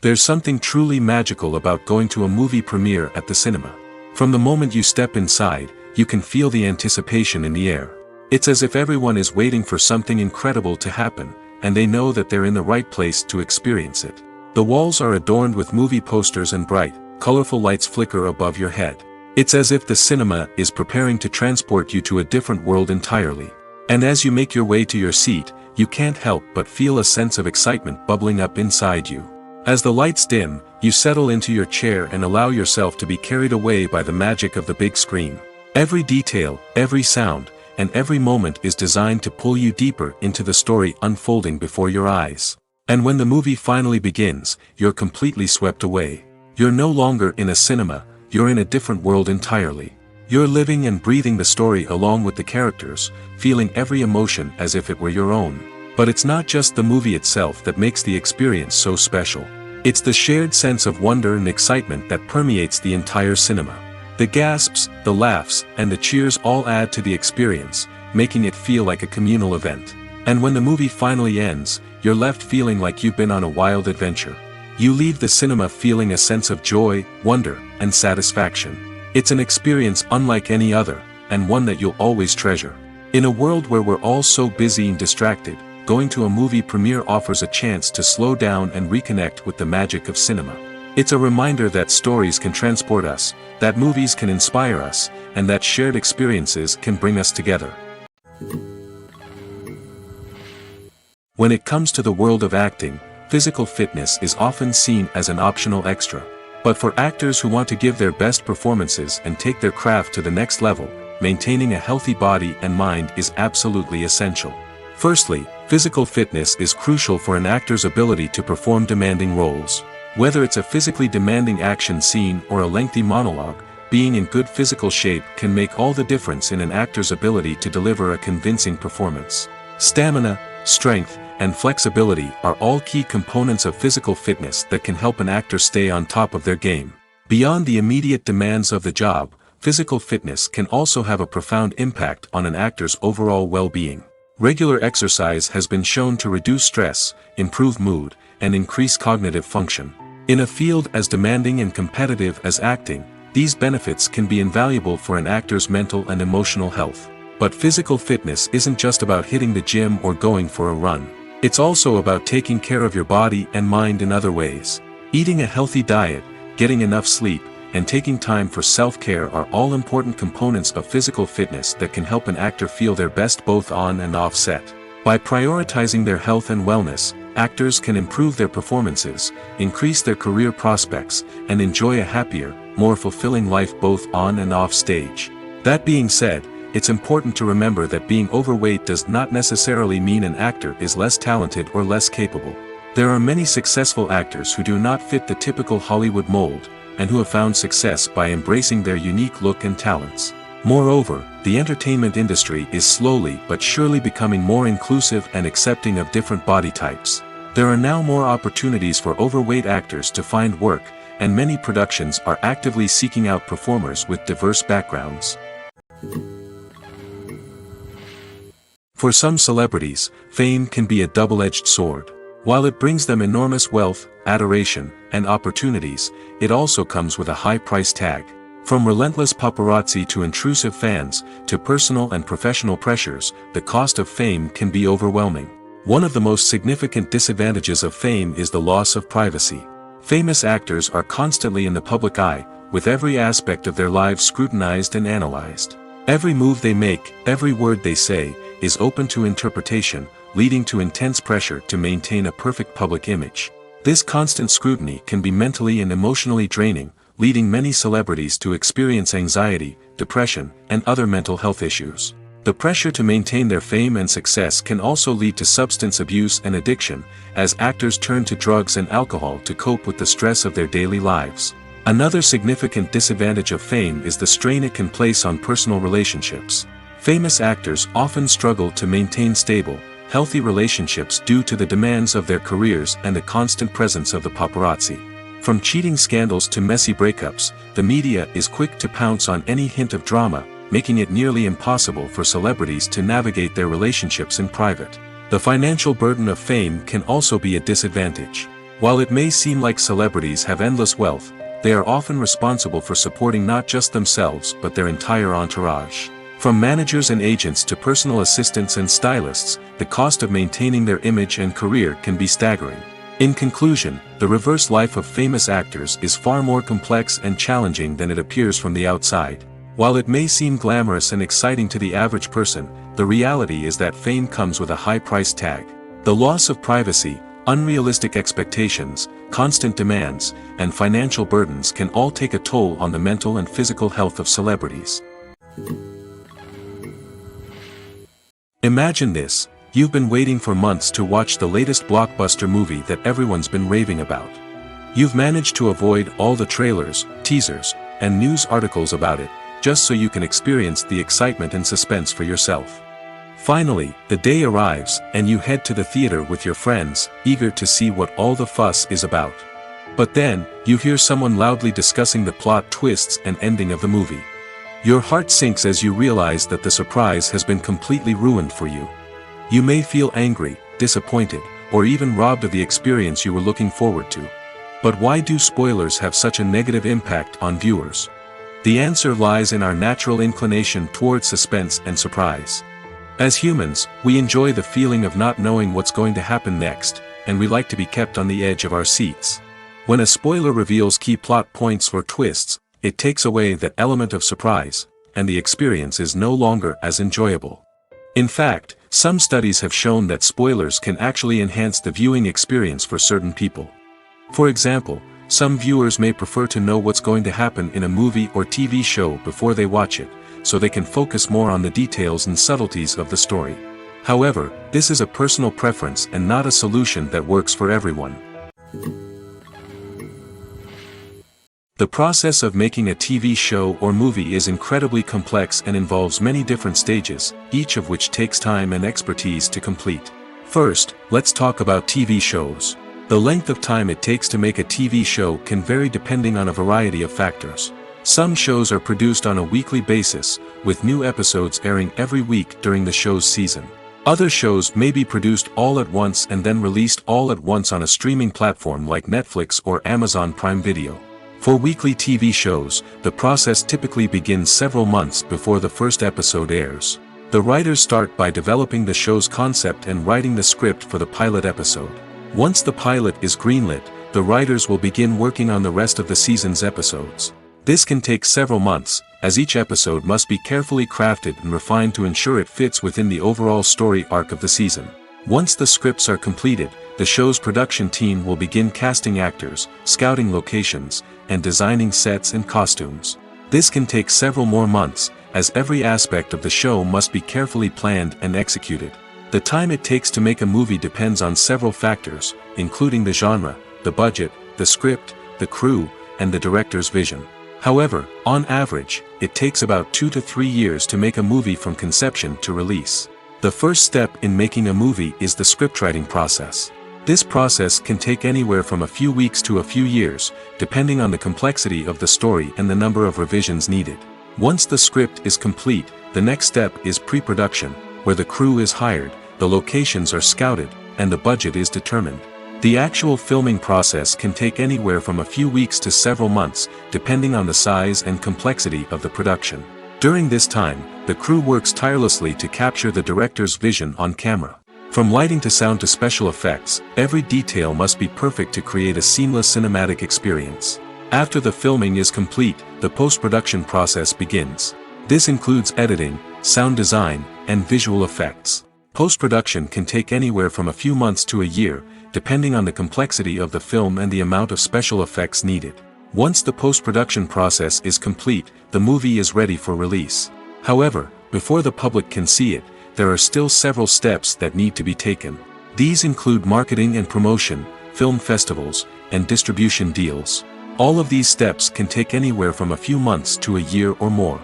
There's something truly magical about going to a movie premiere at the cinema. From the moment you step inside, you can feel the anticipation in the air. It's as if everyone is waiting for something incredible to happen, and they know that they're in the right place to experience it. The walls are adorned with movie posters and bright, colorful lights flicker above your head. It's as if the cinema is preparing to transport you to a different world entirely. And as you make your way to your seat, you can't help but feel a sense of excitement bubbling up inside you. As the lights dim, you settle into your chair and allow yourself to be carried away by the magic of the big screen. Every detail, every sound, and every moment is designed to pull you deeper into the story unfolding before your eyes. And when the movie finally begins, you're completely swept away. You're no longer in a cinema, you're in a different world entirely. You're living and breathing the story along with the characters, feeling every emotion as if it were your own. But it's not just the movie itself that makes the experience so special. It's the shared sense of wonder and excitement that permeates the entire cinema. The gasps, the laughs, and the cheers all add to the experience, making it feel like a communal event. And when the movie finally ends, you're left feeling like you've been on a wild adventure. You leave the cinema feeling a sense of joy, wonder, and satisfaction. It's an experience unlike any other, and one that you'll always treasure. In a world where we're all so busy and distracted, going to a movie premiere offers a chance to slow down and reconnect with the magic of cinema. It's a reminder that stories can transport us, that movies can inspire us, and that shared experiences can bring us together. When it comes to the world of acting, physical fitness is often seen as an optional extra. But for actors who want to give their best performances and take their craft to the next level, maintaining a healthy body and mind is absolutely essential. Firstly, physical fitness is crucial for an actor's ability to perform demanding roles. Whether it's a physically demanding action scene or a lengthy monologue, being in good physical shape can make all the difference in an actor's ability to deliver a convincing performance. Stamina, strength, and flexibility are all key components of physical fitness that can help an actor stay on top of their game. Beyond the immediate demands of the job, physical fitness can also have a profound impact on an actor's overall well-being. Regular exercise has been shown to reduce stress, improve mood, and increase cognitive function. In a field as demanding and competitive as acting, these benefits can be invaluable for an actor's mental and emotional health. But physical fitness isn't just about hitting the gym or going for a run. It's also about taking care of your body and mind in other ways. Eating a healthy diet, getting enough sleep, and taking time for self-care are all important components of physical fitness that can help an actor feel their best both on and off set. By prioritizing their health and wellness, actors can improve their performances, increase their career prospects, and enjoy a happier, more fulfilling life both on and off stage. That being said, it's important to remember that being overweight does not necessarily mean an actor is less talented or less capable. There are many successful actors who do not fit the typical Hollywood mold, and who have found success by embracing their unique look and talents. Moreover, the entertainment industry is slowly but surely becoming more inclusive and accepting of different body types. There are now more opportunities for overweight actors to find work, and many productions are actively seeking out performers with diverse backgrounds. For some celebrities, fame can be a double-edged sword. While it brings them enormous wealth, adoration, and opportunities, it also comes with a high price tag. From relentless paparazzi to intrusive fans, to personal and professional pressures, the cost of fame can be overwhelming. One of the most significant disadvantages of fame is the loss of privacy. Famous actors are constantly in the public eye, with every aspect of their lives scrutinized and analyzed. Every move they make, every word they say, is open to interpretation, leading to intense pressure to maintain a perfect public image. This constant scrutiny can be mentally and emotionally draining, leading many celebrities to experience anxiety, depression, and other mental health issues. The pressure to maintain their fame and success can also lead to substance abuse and addiction, as actors turn to drugs and alcohol to cope with the stress of their daily lives. Another significant disadvantage of fame is the strain it can place on personal relationships. Famous actors often struggle to maintain stable, healthy relationships due to the demands of their careers and the constant presence of the paparazzi. From cheating scandals to messy breakups, the media is quick to pounce on any hint of drama, making it nearly impossible for celebrities to navigate their relationships in private. The financial burden of fame can also be a disadvantage. While it may seem like celebrities have endless wealth, they are often responsible for supporting not just themselves but their entire entourage. From managers and agents to personal assistants and stylists, the cost of maintaining their image and career can be staggering. In conclusion, the reverse life of famous actors is far more complex and challenging than it appears from the outside. While it may seem glamorous and exciting to the average person, the reality is that fame comes with a high price tag. The loss of privacy, unrealistic expectations, constant demands, and financial burdens can all take a toll on the mental and physical health of celebrities. Imagine this: you've been waiting for months to watch the latest blockbuster movie that everyone's been raving about. You've managed to avoid all the trailers, teasers, and news articles about it, just so you can experience the excitement and suspense for yourself. Finally, the day arrives, and you head to the theater with your friends, eager to see what all the fuss is about. But then, you hear someone loudly discussing the plot twists and ending of the movie. Your heart sinks as you realize that the surprise has been completely ruined for you. You may feel angry, disappointed, or even robbed of the experience you were looking forward to. But why do spoilers have such a negative impact on viewers? The answer lies in our natural inclination toward suspense and surprise. As humans, we enjoy the feeling of not knowing what's going to happen next, and we like to be kept on the edge of our seats. When a spoiler reveals key plot points or twists, it takes away that element of surprise, and the experience is no longer as enjoyable. In fact, some studies have shown that spoilers can actually enhance the viewing experience for certain people. For example, some viewers may prefer to know what's going to happen in a movie or TV show before they watch it, so they can focus more on the details and subtleties of the story. However, this is a personal preference and not a solution that works for everyone. The process of making a TV show or movie is incredibly complex and involves many different stages, each of which takes time and expertise to complete. First, let's talk about TV shows. The length of time it takes to make a TV show can vary depending on a variety of factors. Some shows are produced on a weekly basis, with new episodes airing every week during the show's season. Other shows may be produced all at once and then released all at once on a streaming platform like Netflix or Amazon Prime Video. For weekly TV shows, the process typically begins several months before the first episode airs. The writers start by developing the show's concept and writing the script for the pilot episode. Once the pilot is greenlit, the writers will begin working on the rest of the season's episodes. This can take several months, as each episode must be carefully crafted and refined to ensure it fits within the overall story arc of the season. Once the scripts are completed, the show's production team will begin casting actors, scouting locations, and designing sets and costumes. This can take several more months, as every aspect of the show must be carefully planned and executed. The time it takes to make a movie depends on several factors, including the genre, the budget, the script, the crew, and the director's vision. However, on average, it takes about 2 to 3 years to make a movie from conception to release. The first step in making a movie is the scriptwriting process. This process can take anywhere from a few weeks to a few years, depending on the complexity of the story and the number of revisions needed. Once the script is complete, the next step is pre-production, where the crew is hired, the locations are scouted, and the budget is determined. The actual filming process can take anywhere from a few weeks to several months, depending on the size and complexity of the production. During this time, the crew works tirelessly to capture the director's vision on camera. From lighting to sound to special effects, every detail must be perfect to create a seamless cinematic experience. After the filming is complete, the post-production process begins. This includes editing, sound design, and visual effects. Post-production can take anywhere from a few months to a year, depending on the complexity of the film and the amount of special effects needed. Once the post-production process is complete, the movie is ready for release. However, before the public can see it, there are still several steps that need to be taken. These include marketing and promotion, film festivals, and distribution deals. All of these steps can take anywhere from a few months to a year or more.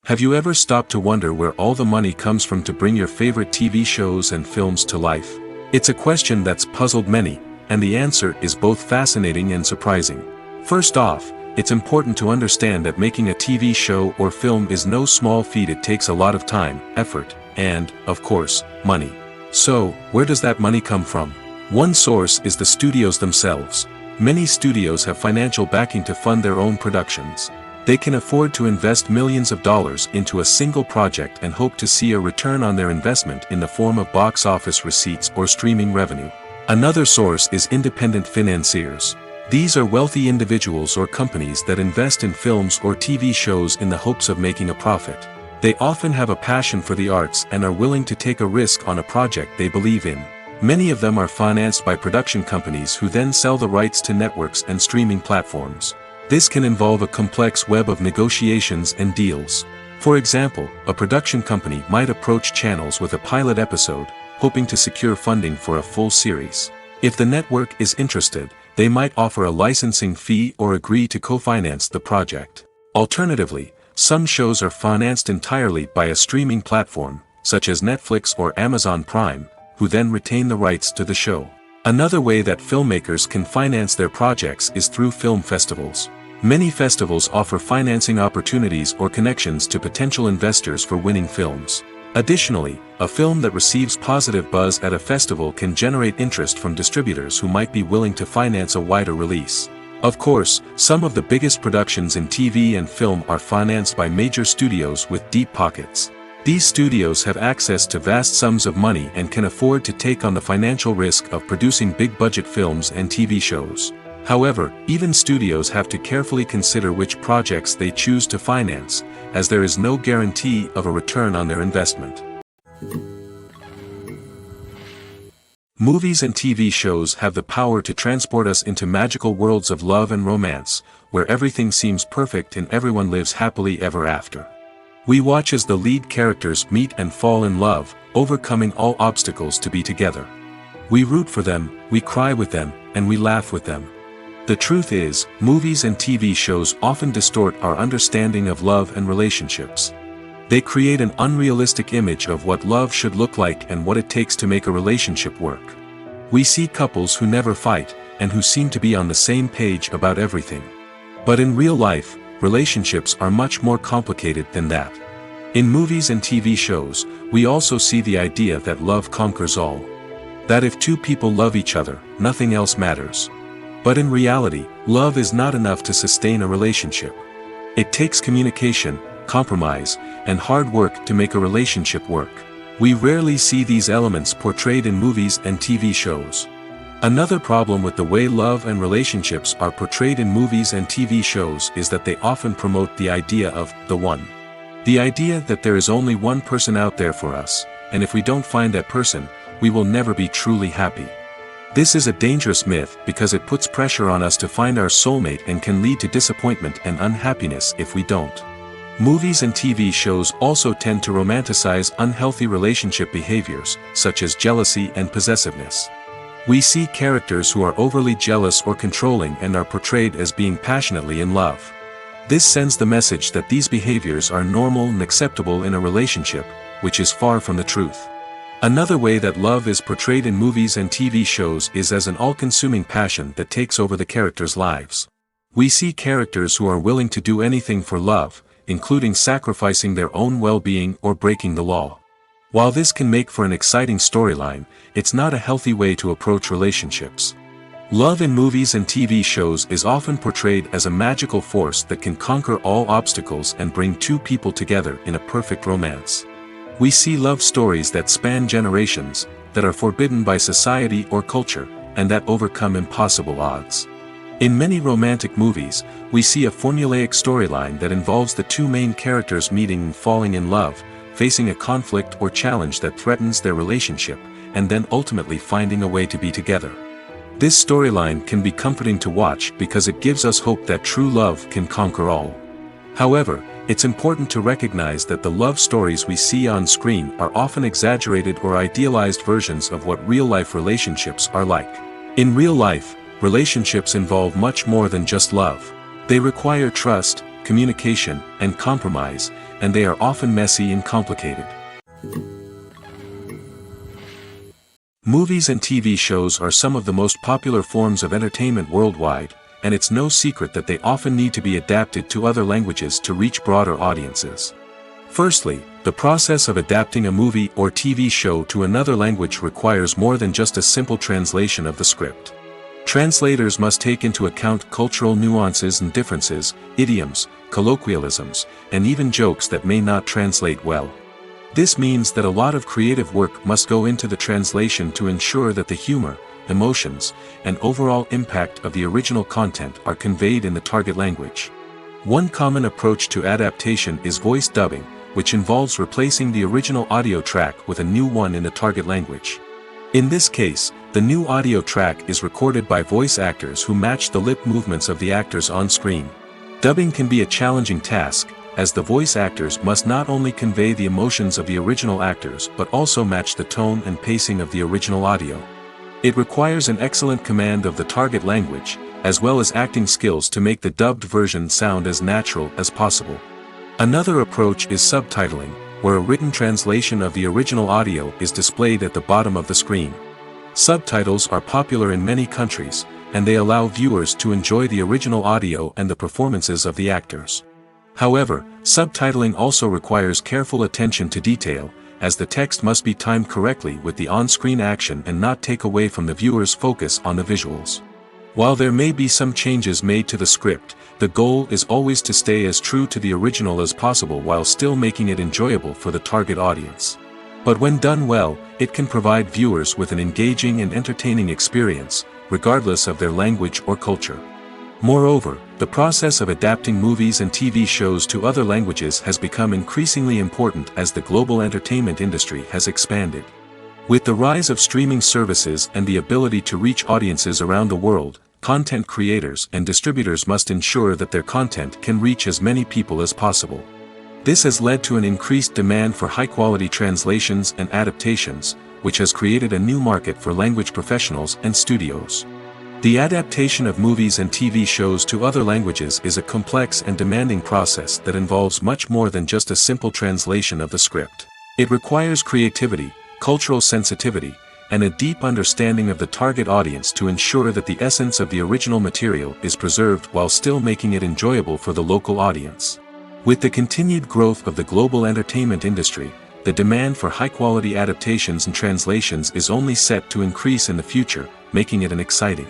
Have you ever stopped to wonder where all the money comes from to bring your favorite TV shows and films to life? It's a question that's puzzled many, and the answer is both fascinating and surprising. First off, it's important to understand that making a TV show or film is no small feat. It takes a lot of time, effort, and, of course, money. So, where does that money come from? One source is the studios themselves. Many studios have financial backing to fund their own productions. They can afford to invest millions of dollars into a single project and hope to see a return on their investment in the form of box office receipts or streaming revenue. Another source is independent financiers. These are wealthy individuals or companies that invest in films or TV shows in the hopes of making a profit. They often have a passion for the arts and are willing to take a risk on a project they believe in. Many of them are financed by production companies who then sell the rights to networks and streaming platforms. This can involve a complex web of negotiations and deals. For example, a production company might approach channels with a pilot episode, hoping to secure funding for a full series. If the network is interested, they might offer a licensing fee or agree to co-finance the project. Alternatively, some shows are financed entirely by a streaming platform, such as Netflix or Amazon Prime, who then retain the rights to the show. Another way that filmmakers can finance their projects is through film festivals. Many festivals offer financing opportunities or connections to potential investors for winning films. Additionally, a film that receives positive buzz at a festival can generate interest from distributors who might be willing to finance a wider release. Of course, some of the biggest productions in TV and film are financed by major studios with deep pockets. These studios have access to vast sums of money and can afford to take on the financial risk of producing big-budget films and TV shows. However, even studios have to carefully consider which projects they choose to finance, as there is no guarantee of a return on their investment. Movies and TV shows have the power to transport us into magical worlds of love and romance, where everything seems perfect and everyone lives happily ever after. We watch as the lead characters meet and fall in love, overcoming all obstacles to be together. We root for them, we cry with them, and we laugh with them. The truth is, movies and TV shows often distort our understanding of love and relationships. They create an unrealistic image of what love should look like and what it takes to make a relationship work. We see couples who never fight, and who seem to be on the same page about everything. But in real life, relationships are much more complicated than that. In movies and TV shows, we also see the idea that love conquers all. That if two people love each other, nothing else matters. But in reality, love is not enough to sustain a relationship. It takes communication, compromise, and hard work to make a relationship work. We rarely see these elements portrayed in movies and TV shows. Another problem with the way love and relationships are portrayed in movies and TV shows is that they often promote the idea of the one. The idea that there is only one person out there for us, and if we don't find that person, we will never be truly happy. This is a dangerous myth because it puts pressure on us to find our soulmate and can lead to disappointment and unhappiness if we don't. Movies and TV shows also tend to romanticize unhealthy relationship behaviors, such as jealousy and possessiveness. We see characters who are overly jealous or controlling and are portrayed as being passionately in love. This sends the message that these behaviors are normal and acceptable in a relationship, which is far from the truth. Another way that love is portrayed in movies and TV shows is as an all-consuming passion that takes over the characters' lives. We see characters who are willing to do anything for love, including sacrificing their own well-being or breaking the law. While this can make for an exciting storyline, it's not a healthy way to approach relationships. Love in movies and TV shows is often portrayed as a magical force that can conquer all obstacles and bring two people together in a perfect romance. We see love stories that span generations, that are forbidden by society or culture, and that overcome impossible odds. In many romantic movies, we see a formulaic storyline that involves the two main characters meeting and falling in love, facing a conflict or challenge that threatens their relationship, and then ultimately finding a way to be together. This storyline can be comforting to watch because it gives us hope that true love can conquer all. However, it's important to recognize that the love stories we see on screen are often exaggerated or idealized versions of what real-life relationships are like. In real life, relationships involve much more than just love. They require trust, communication, and compromise, and they are often messy and complicated. Movies and TV shows are some of the most popular forms of entertainment worldwide, and it's no secret that they often need to be adapted to other languages to reach broader audiences. Firstly, the process of adapting a movie or TV show to another language requires more than just a simple translation of the script. Translators must take into account cultural nuances and differences, idioms, colloquialisms, and even jokes that may not translate well. This means that a lot of creative work must go into the translation to ensure that the humor, emotions, and overall impact of the original content are conveyed in the target language. One common approach to adaptation is voice dubbing, which involves replacing the original audio track with a new one in the target language. In this case, the new audio track is recorded by voice actors who match the lip movements of the actors on screen. Dubbing can be a challenging task, as the voice actors must not only convey the emotions of the original actors but also match the tone and pacing of the original audio. It requires an excellent command of the target language, as well as acting skills to make the dubbed version sound as natural as possible. Another approach is subtitling, where a written translation of the original audio is displayed at the bottom of the screen. Subtitles are popular in many countries, and they allow viewers to enjoy the original audio and the performances of the actors. However, subtitling also requires careful attention to detail, as the text must be timed correctly with the on-screen action and not take away from the viewer's focus on the visuals. While there may be some changes made to the script, the goal is always to stay as true to the original as possible while still making it enjoyable for the target audience. But when done well, it can provide viewers with an engaging and entertaining experience, regardless of their language or culture. Moreover, the process of adapting movies and TV shows to other languages has become increasingly important as the global entertainment industry has expanded. With the rise of streaming services and the ability to reach audiences around the world, content creators and distributors must ensure that their content can reach as many people as possible. This has led to an increased demand for high-quality translations and adaptations, which has created a new market for language professionals and studios. The adaptation of movies and TV shows to other languages is a complex and demanding process that involves much more than just a simple translation of the script. It requires creativity, cultural sensitivity, and a deep understanding of the target audience to ensure that the essence of the original material is preserved while still making it enjoyable for the local audience. With the continued growth of the global entertainment industry, the demand for high-quality adaptations and translations is only set to increase in the future, making it an exciting.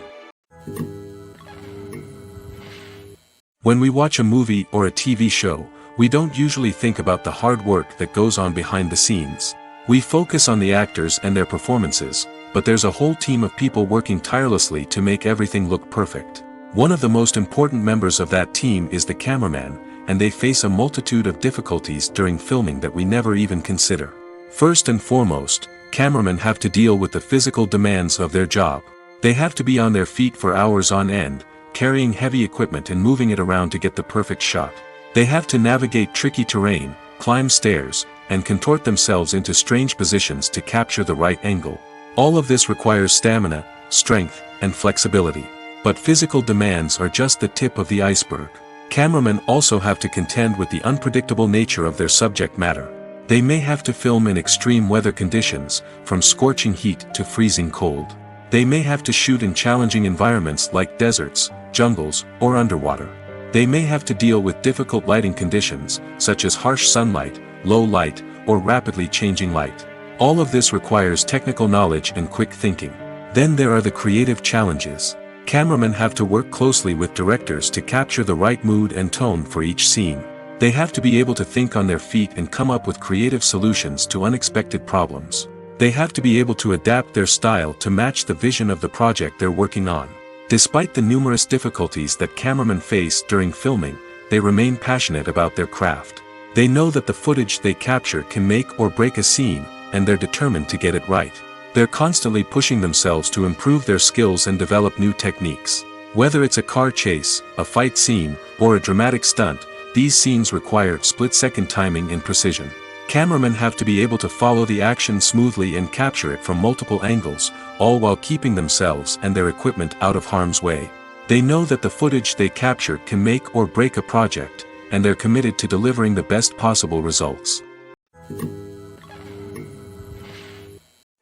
When we watch a movie or a TV show, we don't usually think about the hard work that goes on behind the scenes. We focus on the actors and their performances, but there's a whole team of people working tirelessly to make everything look perfect. One of the most important members of that team is the cameraman, and they face a multitude of difficulties during filming that we never even consider. First and foremost, cameramen have to deal with the physical demands of their job. They have to be on their feet for hours on end, carrying heavy equipment and moving it around to get the perfect shot. They have to navigate tricky terrain, climb stairs, and contort themselves into strange positions to capture the right angle. All of this requires stamina, strength, and flexibility. But physical demands are just the tip of the iceberg. Cameramen also have to contend with the unpredictable nature of their subject matter. They may have to film in extreme weather conditions, from scorching heat to freezing cold. They may have to shoot in challenging environments like deserts, jungles, or underwater. They may have to deal with difficult lighting conditions, such as harsh sunlight, low light, or rapidly changing light. All of this requires technical knowledge and quick thinking. Then there are the creative challenges. Cameramen have to work closely with directors to capture the right mood and tone for each scene. They have to be able to think on their feet and come up with creative solutions to unexpected problems. They have to be able to adapt their style to match the vision of the project they're working on. Despite the numerous difficulties that cameramen face during filming, they remain passionate about their craft. They know that the footage they capture can make or break a scene, and they're determined to get it right. They're constantly pushing themselves to improve their skills and develop new techniques. Whether it's a car chase, a fight scene, or a dramatic stunt, these scenes require split-second timing and precision. Cameramen have to be able to follow the action smoothly and capture it from multiple angles, all while keeping themselves and their equipment out of harm's way. They know that the footage they capture can make or break a project, and they're committed to delivering the best possible results.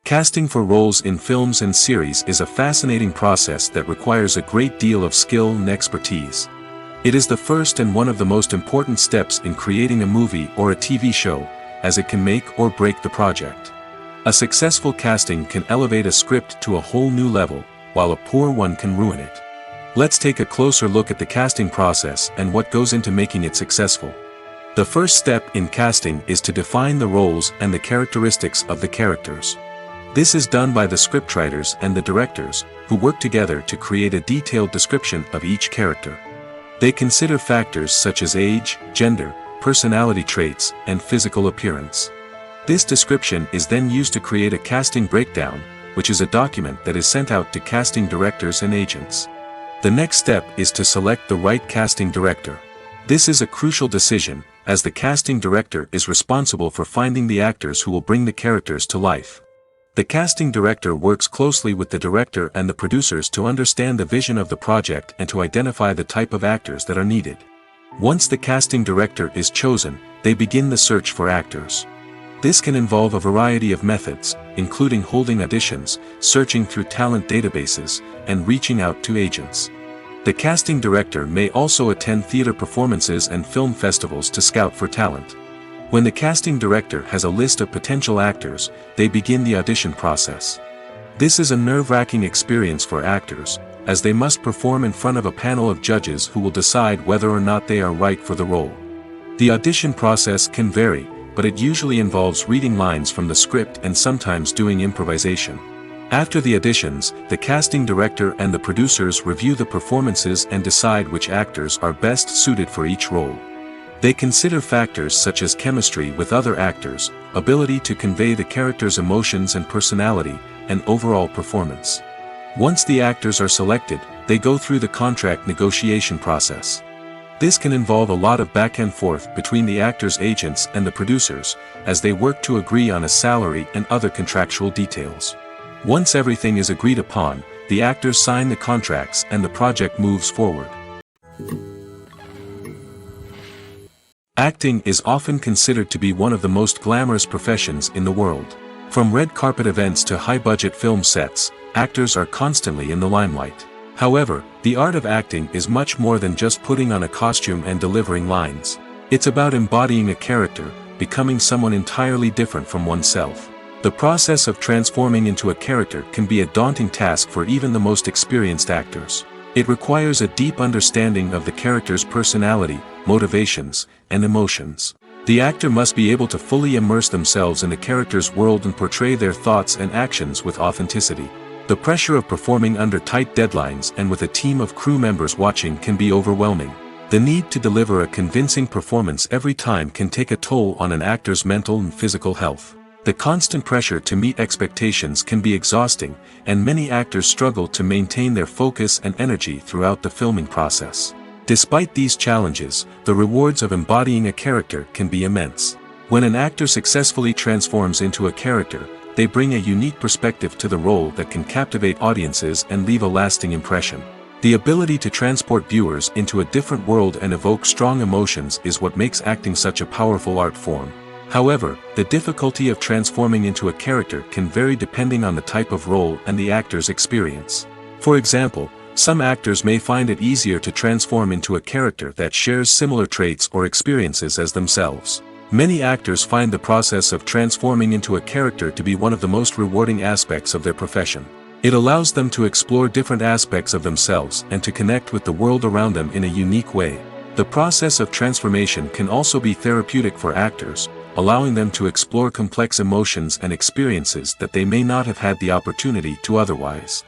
Casting for roles in films and series is a fascinating process that requires a great deal of skill and expertise. It is the first and one of the most important steps in creating a movie or a TV show, as it can make or break the project. A successful casting can elevate a script to a whole new level, while a poor one can ruin it. Let's take a closer look at the casting process and what goes into making it successful. The first step in casting is to define the roles and the characteristics of the characters. This is done by the scriptwriters and the directors, who work together to create a detailed description of each character. They consider factors such as age, gender, personality traits, and physical appearance. This description is then used to create a casting breakdown, which is a document that is sent out to casting directors and agents. The next step is to select the right casting director. This is a crucial decision, as the casting director is responsible for finding the actors who will bring the characters to life. The casting director works closely with the director and the producers to understand the vision of the project and to identify the type of actors that are needed. Once the casting director is chosen, they begin the search for actors. This can involve a variety of methods, including holding auditions, searching through talent databases, and reaching out to agents. The casting director may also attend theater performances and film festivals to scout for talent. When the casting director has a list of potential actors, they begin the audition process. This is a nerve-wracking experience for actors, as they must perform in front of a panel of judges who will decide whether or not they are right for the role. The audition process can vary, but it usually involves reading lines from the script and sometimes doing improvisation. After the auditions, the casting director and the producers review the performances and decide which actors are best suited for each role. They consider factors such as chemistry with other actors, ability to convey the character's emotions and personality, and overall performance. Once the actors are selected, they go through the contract negotiation process. This can involve a lot of back and forth between the actors' agents and the producers, as they work to agree on a salary and other contractual details. Once everything is agreed upon, the actors sign the contracts and the project moves forward. Acting is often considered to be one of the most glamorous professions in the world. From red carpet events to high-budget film sets, actors are constantly in the limelight. However, the art of acting is much more than just putting on a costume and delivering lines. It's about embodying a character, becoming someone entirely different from oneself. The process of transforming into a character can be a daunting task for even the most experienced actors. It requires a deep understanding of the character's personality, motivations, and emotions. The actor must be able to fully immerse themselves in the character's world and portray their thoughts and actions with authenticity. The pressure of performing under tight deadlines and with a team of crew members watching can be overwhelming. The need to deliver a convincing performance every time can take a toll on an actor's mental and physical health. The constant pressure to meet expectations can be exhausting, and many actors struggle to maintain their focus and energy throughout the filming process. Despite these challenges, the rewards of embodying a character can be immense. When an actor successfully transforms into a character, they bring a unique perspective to the role that can captivate audiences and leave a lasting impression. The ability to transport viewers into a different world and evoke strong emotions is what makes acting such a powerful art form. However, the difficulty of transforming into a character can vary depending on the type of role and the actor's experience. For example, some actors may find it easier to transform into a character that shares similar traits or experiences as themselves. Many actors find the process of transforming into a character to be one of the most rewarding aspects of their profession. It allows them to explore different aspects of themselves and to connect with the world around them in a unique way. The process of transformation can also be therapeutic for actors, allowing them to explore complex emotions and experiences that they may not have had the opportunity to otherwise.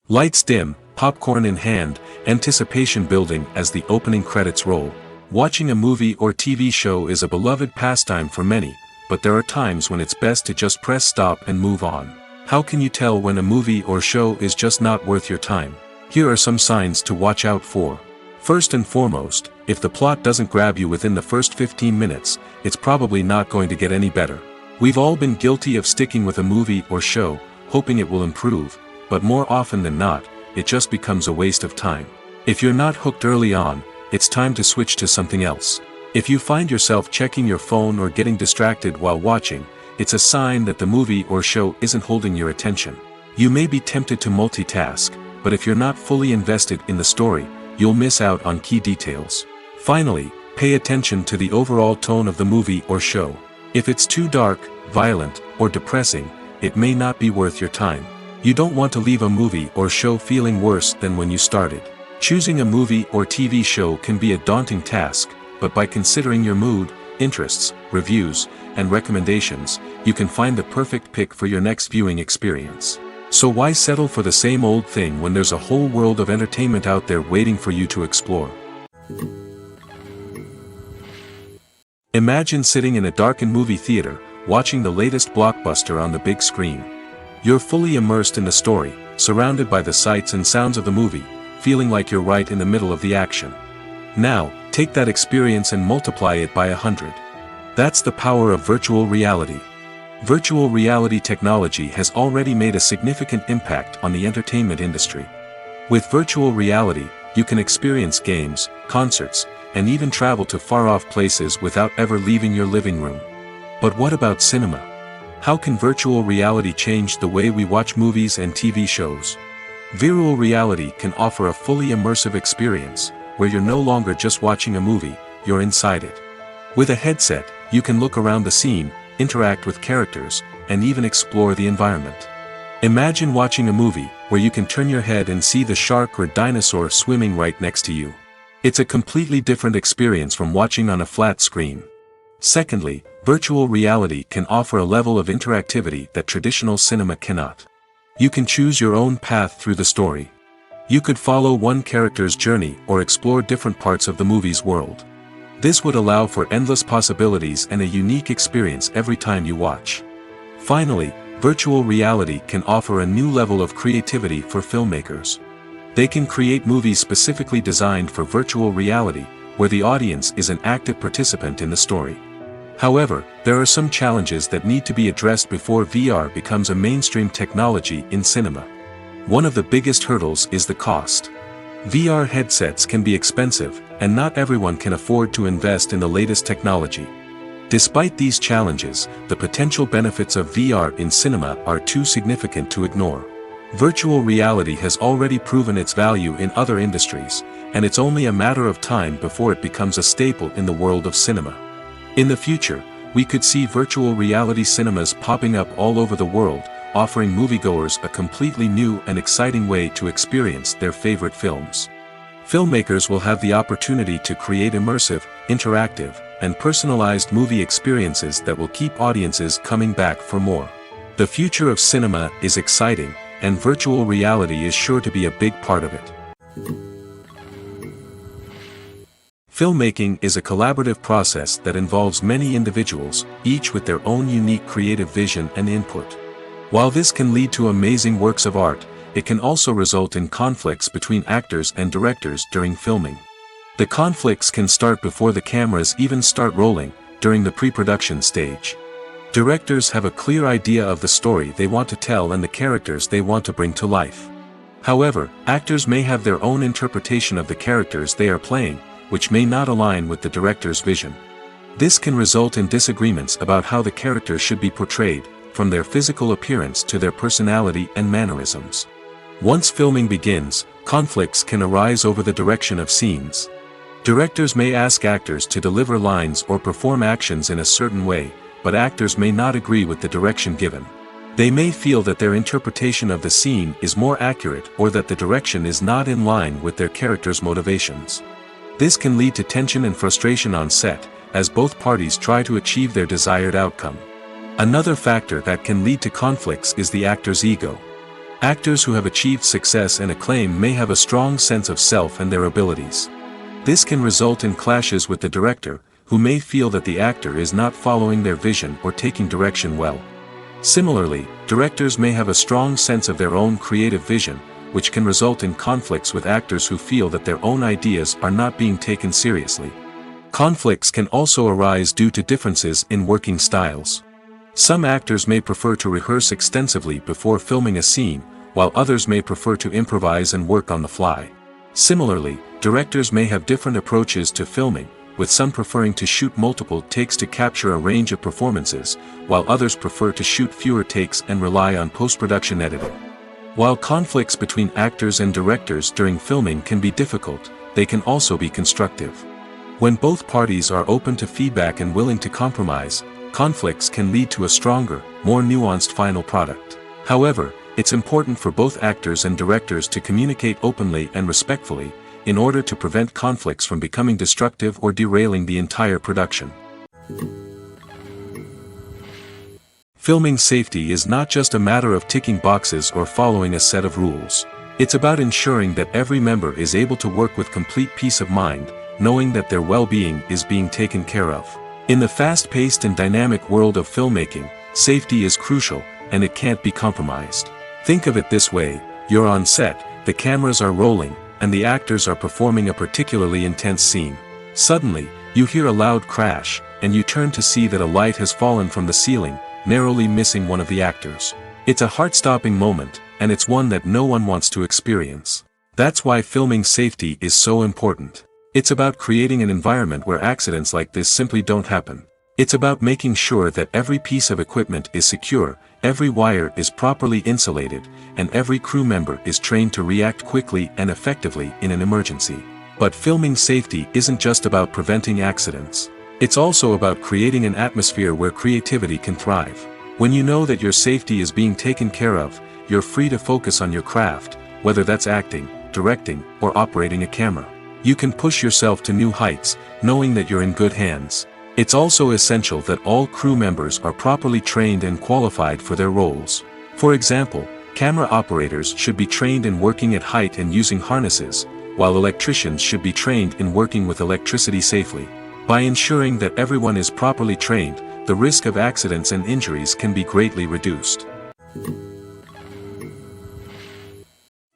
Lights dim, popcorn in hand, anticipation building as the opening credits roll. Watching a movie or TV show is a beloved pastime for many, but there are times when it's best to just press stop and move on. How can you tell when a movie or show is just not worth your time? Here are some signs to watch out for. First and foremost, if the plot doesn't grab you within the first 15 minutes, it's probably not going to get any better. We've all been guilty of sticking with a movie or show, hoping it will improve, but more often than not, it just becomes a waste of time. If you're not hooked early on, it's time to switch to something else. If you find yourself checking your phone or getting distracted while watching, it's a sign that the movie or show isn't holding your attention. You may be tempted to multitask, but if you're not fully invested in the story, you'll miss out on key details. Finally, pay attention to the overall tone of the movie or show. If it's too dark, violent, or depressing, it may not be worth your time. You don't want to leave a movie or show feeling worse than when you started. Choosing a movie or TV show can be a daunting task, but by considering your mood, interests, reviews, and recommendations, you can find the perfect pick for your next viewing experience. So why settle for the same old thing when there's a whole world of entertainment out there waiting for you to explore? Imagine sitting in a darkened movie theater, watching the latest blockbuster on the big screen. You're fully immersed in the story, surrounded by the sights and sounds of the movie, feeling like you're right in the middle of the action. Now, take that experience and multiply it by 100. That's the power of virtual reality. Virtual reality technology has already made a significant impact on the entertainment industry. With virtual reality, you can experience games, concerts, and even travel to far-off places without ever leaving your living room. But what about cinema? How can virtual reality change the way we watch movies and TV shows? Virtual reality can offer a fully immersive experience, where you're no longer just watching a movie, you're inside it. With a headset, you can look around the scene, interact with characters, and even explore the environment. Imagine watching a movie, where you can turn your head and see the shark or dinosaur swimming right next to you. It's a completely different experience from watching on a flat screen. Secondly, virtual reality can offer a level of interactivity that traditional cinema cannot. You can choose your own path through the story. You could follow one character's journey or explore different parts of the movie's world. This would allow for endless possibilities and a unique experience every time you watch. Finally, virtual reality can offer a new level of creativity for filmmakers. They can create movies specifically designed for virtual reality, where the audience is an active participant in the story. However, there are some challenges that need to be addressed before VR becomes a mainstream technology in cinema. One of the biggest hurdles is the cost. VR headsets can be expensive, and not everyone can afford to invest in the latest technology. Despite these challenges, the potential benefits of VR in cinema are too significant to ignore. Virtual reality has already proven its value in other industries, and it's only a matter of time before it becomes a staple in the world of cinema. In the future, we could see virtual reality cinemas popping up all over the world, offering moviegoers a completely new and exciting way to experience their favorite films. Filmmakers will have the opportunity to create immersive, interactive, and personalized movie experiences that will keep audiences coming back for more. The future of cinema is exciting, and virtual reality is sure to be a big part of it. Filmmaking is a collaborative process that involves many individuals, each with their own unique creative vision and input. While this can lead to amazing works of art, it can also result in conflicts between actors and directors during filming. The conflicts can start before the cameras even start rolling, during the pre-production stage. Directors have a clear idea of the story they want to tell and the characters they want to bring to life. However, actors may have their own interpretation of the characters they are playing, which may not align with the director's vision. This can result in disagreements about how the characters should be portrayed, from their physical appearance to their personality and mannerisms. Once filming begins, conflicts can arise over the direction of scenes. Directors may ask actors to deliver lines or perform actions in a certain way, but actors may not agree with the direction given. They may feel that their interpretation of the scene is more accurate or that the direction is not in line with their character's motivations. This can lead to tension and frustration on set, as both parties try to achieve their desired outcome. Another factor that can lead to conflicts is the actor's ego. Actors who have achieved success and acclaim may have a strong sense of self and their abilities. This can result in clashes with the director, who may feel that the actor is not following their vision or taking direction well. Similarly, directors may have a strong sense of their own creative vision, which can result in conflicts with actors who feel that their own ideas are not being taken seriously. Conflicts can also arise due to differences in working styles. Some actors may prefer to rehearse extensively before filming a scene, while others may prefer to improvise and work on the fly. Similarly, directors may have different approaches to filming, with some preferring to shoot multiple takes to capture a range of performances, while others prefer to shoot fewer takes and rely on post-production editing. While conflicts between actors and directors during filming can be difficult, they can also be constructive. When both parties are open to feedback and willing to compromise, conflicts can lead to a stronger, more nuanced final product. However, it's important for both actors and directors to communicate openly and respectfully, in order to prevent conflicts from becoming destructive or derailing the entire production. Filming safety is not just a matter of ticking boxes or following a set of rules. It's about ensuring that every member is able to work with complete peace of mind, knowing that their well-being is being taken care of. In the fast-paced and dynamic world of filmmaking, safety is crucial, and it can't be compromised. Think of it this way: you're on set, the cameras are rolling, and the actors are performing a particularly intense scene. Suddenly, you hear a loud crash, and you turn to see that a light has fallen from the ceiling, narrowly missing one of the actors. It's a heart-stopping moment, and it's one that no one wants to experience. That's why filming safety is so important. It's about creating an environment where accidents like this simply don't happen. It's about making sure that every piece of equipment is secure, every wire is properly insulated, and every crew member is trained to react quickly and effectively in an emergency. But filming safety isn't just about preventing accidents. It's also about creating an atmosphere where creativity can thrive. When you know that your safety is being taken care of, you're free to focus on your craft, whether that's acting, directing, or operating a camera. You can push yourself to new heights, knowing that you're in good hands. It's also essential that all crew members are properly trained and qualified for their roles. For example, camera operators should be trained in working at height and using harnesses, while electricians should be trained in working with electricity safely. By ensuring that everyone is properly trained, the risk of accidents and injuries can be greatly reduced.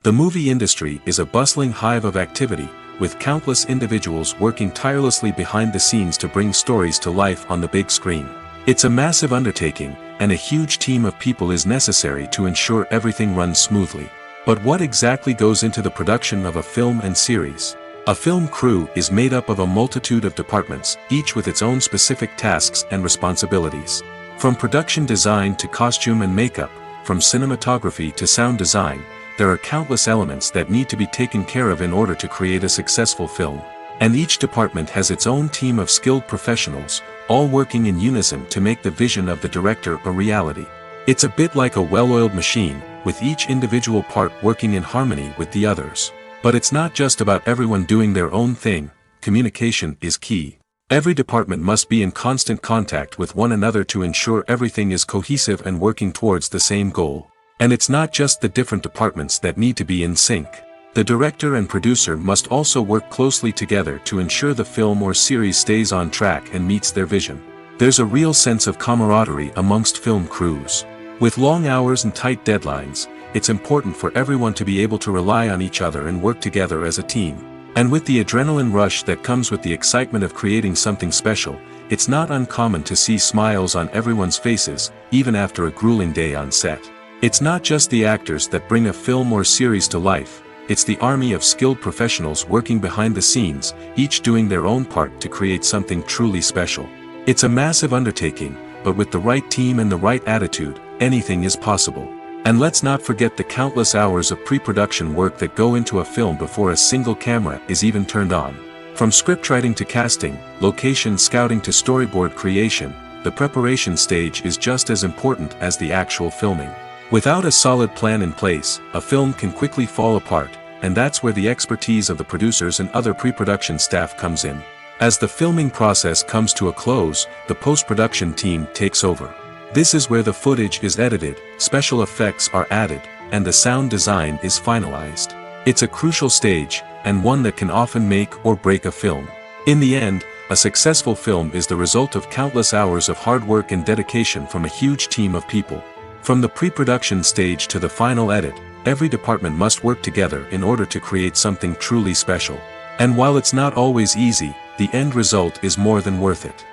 The movie industry is a bustling hive of activity, with countless individuals working tirelessly behind the scenes to bring stories to life on the big screen. It's a massive undertaking, and a huge team of people is necessary to ensure everything runs smoothly. But what exactly goes into the production of a film and series? A film crew is made up of a multitude of departments, each with its own specific tasks and responsibilities. From production design to costume and makeup, from cinematography to sound design, there are countless elements that need to be taken care of in order to create a successful film. And each department has its own team of skilled professionals, all working in unison to make the vision of the director a reality. It's a bit like a well-oiled machine, with each individual part working in harmony with the others. But it's not just about everyone doing their own thing. Communication is key. Every department must be in constant contact with one another to ensure everything is cohesive and working towards the same goal. And it's not just the different departments that need to be in sync. The director and producer must also work closely together to ensure the film or series stays on track and meets their vision. There's a real sense of camaraderie amongst film crews. With long hours and tight deadlines, it's important for everyone to be able to rely on each other and work together as a team. And with the adrenaline rush that comes with the excitement of creating something special, it's not uncommon to see smiles on everyone's faces, even after a grueling day on set. It's not just the actors that bring a film or series to life, it's the army of skilled professionals working behind the scenes, each doing their own part to create something truly special. It's a massive undertaking, but with the right team and the right attitude, anything is possible. And let's not forget the countless hours of pre-production work that go into a film before a single camera is even turned on. From scriptwriting to casting, location scouting to storyboard creation, the preparation stage is just as important as the actual filming. Without a solid plan in place, a film can quickly fall apart, and that's where the expertise of the producers and other pre-production staff comes in. As the filming process comes to a close, the post-production team takes over. This is where the footage is edited, special effects are added, and the sound design is finalized. It's a crucial stage, and one that can often make or break a film. In the end, a successful film is the result of countless hours of hard work and dedication from a huge team of people. From the pre-production stage to the final edit, every department must work together in order to create something truly special. And while it's not always easy, the end result is more than worth it.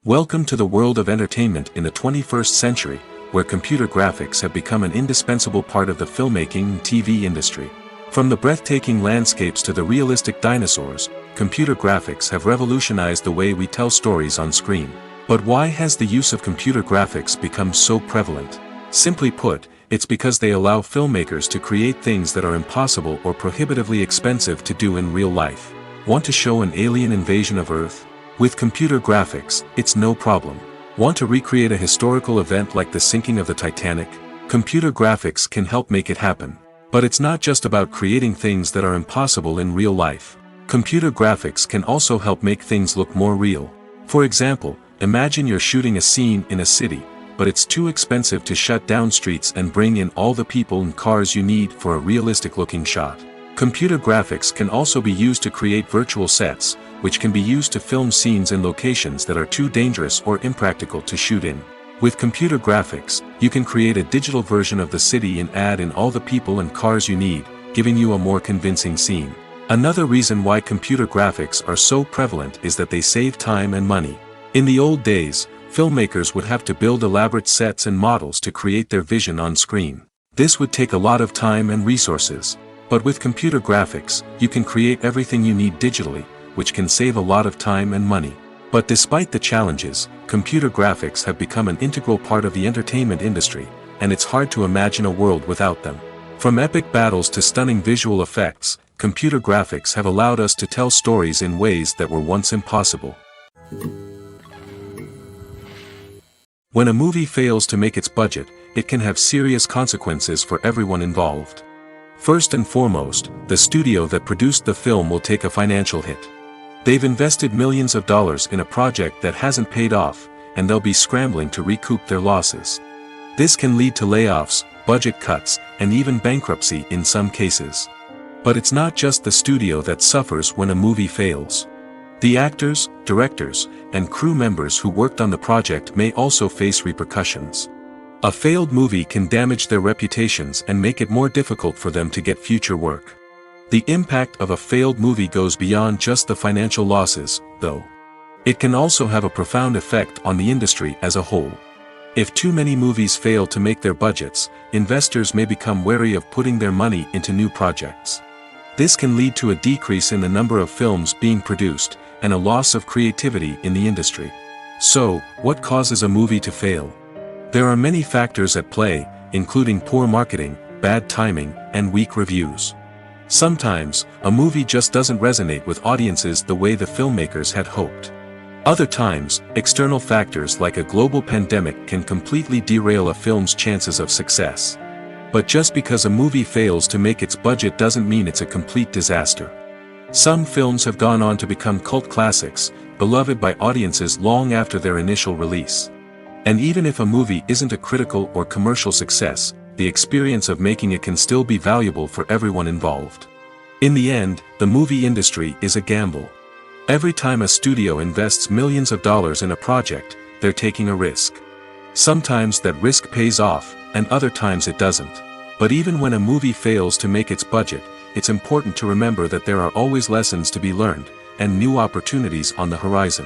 Welcome to the world of entertainment in the 21st century, where computer graphics have become an indispensable part of the filmmaking and TV industry. From the breathtaking landscapes to the realistic dinosaurs, computer graphics have revolutionized the way we tell stories on screen. But why has the use of computer graphics become so prevalent? Simply put, it's because they allow filmmakers to create things that are impossible or prohibitively expensive to do in real life. Want to show an alien invasion of Earth? With computer graphics, it's no problem. Want to recreate a historical event like the sinking of the Titanic? Computer graphics can help make it happen. But it's not just about creating things that are impossible in real life. Computer graphics can also help make things look more real. For example, imagine you're shooting a scene in a city, but it's too expensive to shut down streets and bring in all the people and cars you need for a realistic-looking shot. Computer graphics can also be used to create virtual sets, which can be used to film scenes in locations that are too dangerous or impractical to shoot in. With computer graphics, you can create a digital version of the city and add in all the people and cars you need, giving you a more convincing scene. Another reason why computer graphics are so prevalent is that they save time and money. In the old days, filmmakers would have to build elaborate sets and models to create their vision on screen. This would take a lot of time and resources. But with computer graphics, you can create everything you need digitally, which can save a lot of time and money. But despite the challenges, computer graphics have become an integral part of the entertainment industry, and it's hard to imagine a world without them. From epic battles to stunning visual effects, computer graphics have allowed us to tell stories in ways that were once impossible. When a movie fails to make its budget, it can have serious consequences for everyone involved. First and foremost, the studio that produced the film will take a financial hit. They've invested millions of dollars in a project that hasn't paid off, and they'll be scrambling to recoup their losses. This can lead to layoffs, budget cuts, and even bankruptcy in some cases. But it's not just the studio that suffers when a movie fails. The actors, directors, and crew members who worked on the project may also face repercussions. A failed movie can damage their reputations and make it more difficult for them to get future work. The impact of a failed movie goes beyond just the financial losses, though. It can also have a profound effect on the industry as a whole. If too many movies fail to make their budgets, investors may become wary of putting their money into new projects. This can lead to a decrease in the number of films being produced, and a loss of creativity in the industry. So, what causes a movie to fail? There are many factors at play, including poor marketing, bad timing, and weak reviews. Sometimes, a movie just doesn't resonate with audiences the way the filmmakers had hoped. Other times, external factors like a global pandemic can completely derail a film's chances of success. But just because a movie fails to make its budget doesn't mean it's a complete disaster. Some films have gone on to become cult classics, beloved by audiences long after their initial release. And even if a movie isn't a critical or commercial success, the experience of making it can still be valuable for everyone involved. In the end, the movie industry is a gamble. Every time a studio invests millions of dollars in a project, they're taking a risk. Sometimes that risk pays off, and other times it doesn't. But even when a movie fails to make its budget, it's important to remember that there are always lessons to be learned, and new opportunities on the horizon.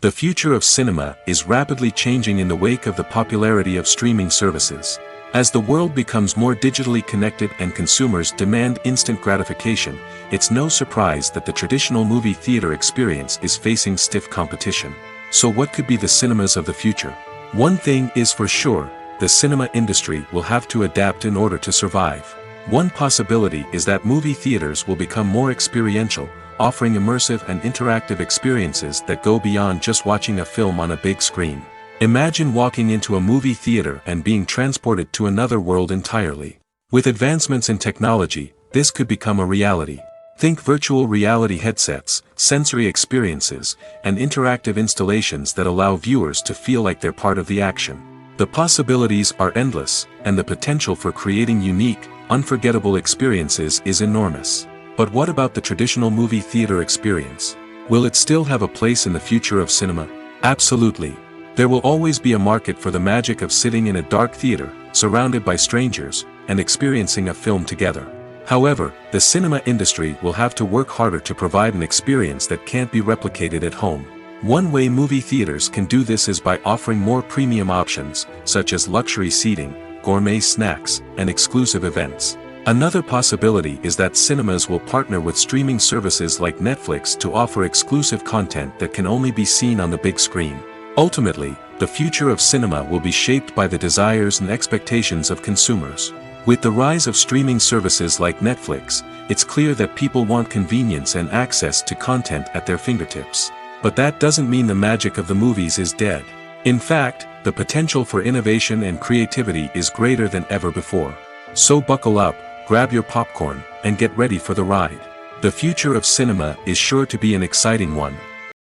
The future of cinema is rapidly changing in the wake of the popularity of streaming services. As the world becomes more digitally connected and consumers demand instant gratification, it's no surprise that the traditional movie theater experience is facing stiff competition. So what could be the cinemas of the future? One thing is for sure, the cinema industry will have to adapt in order to survive. One possibility is that movie theaters will become more experiential, offering immersive and interactive experiences that go beyond just watching a film on a big screen. Imagine walking into a movie theater and being transported to another world entirely. With advancements in technology, this could become a reality. Think virtual reality headsets, sensory experiences, and interactive installations that allow viewers to feel like they're part of the action. The possibilities are endless, and the potential for creating unique, unforgettable experiences is enormous. But what about the traditional movie theater experience? Will it still have a place in the future of cinema? Absolutely. There will always be a market for the magic of sitting in a dark theater, surrounded by strangers, and experiencing a film together. However, the cinema industry will have to work harder to provide an experience that can't be replicated at home. One way movie theaters can do this is by offering more premium options, such as luxury seating, gourmet snacks, and exclusive events. Another possibility is that cinemas will partner with streaming services like Netflix to offer exclusive content that can only be seen on the big screen. Ultimately, the future of cinema will be shaped by the desires and expectations of consumers. With the rise of streaming services like Netflix, it's clear that people want convenience and access to content at their fingertips. But that doesn't mean the magic of the movies is dead. In fact, the potential for innovation and creativity is greater than ever before. So buckle up, grab your popcorn, and get ready for the ride. The future of cinema is sure to be an exciting one.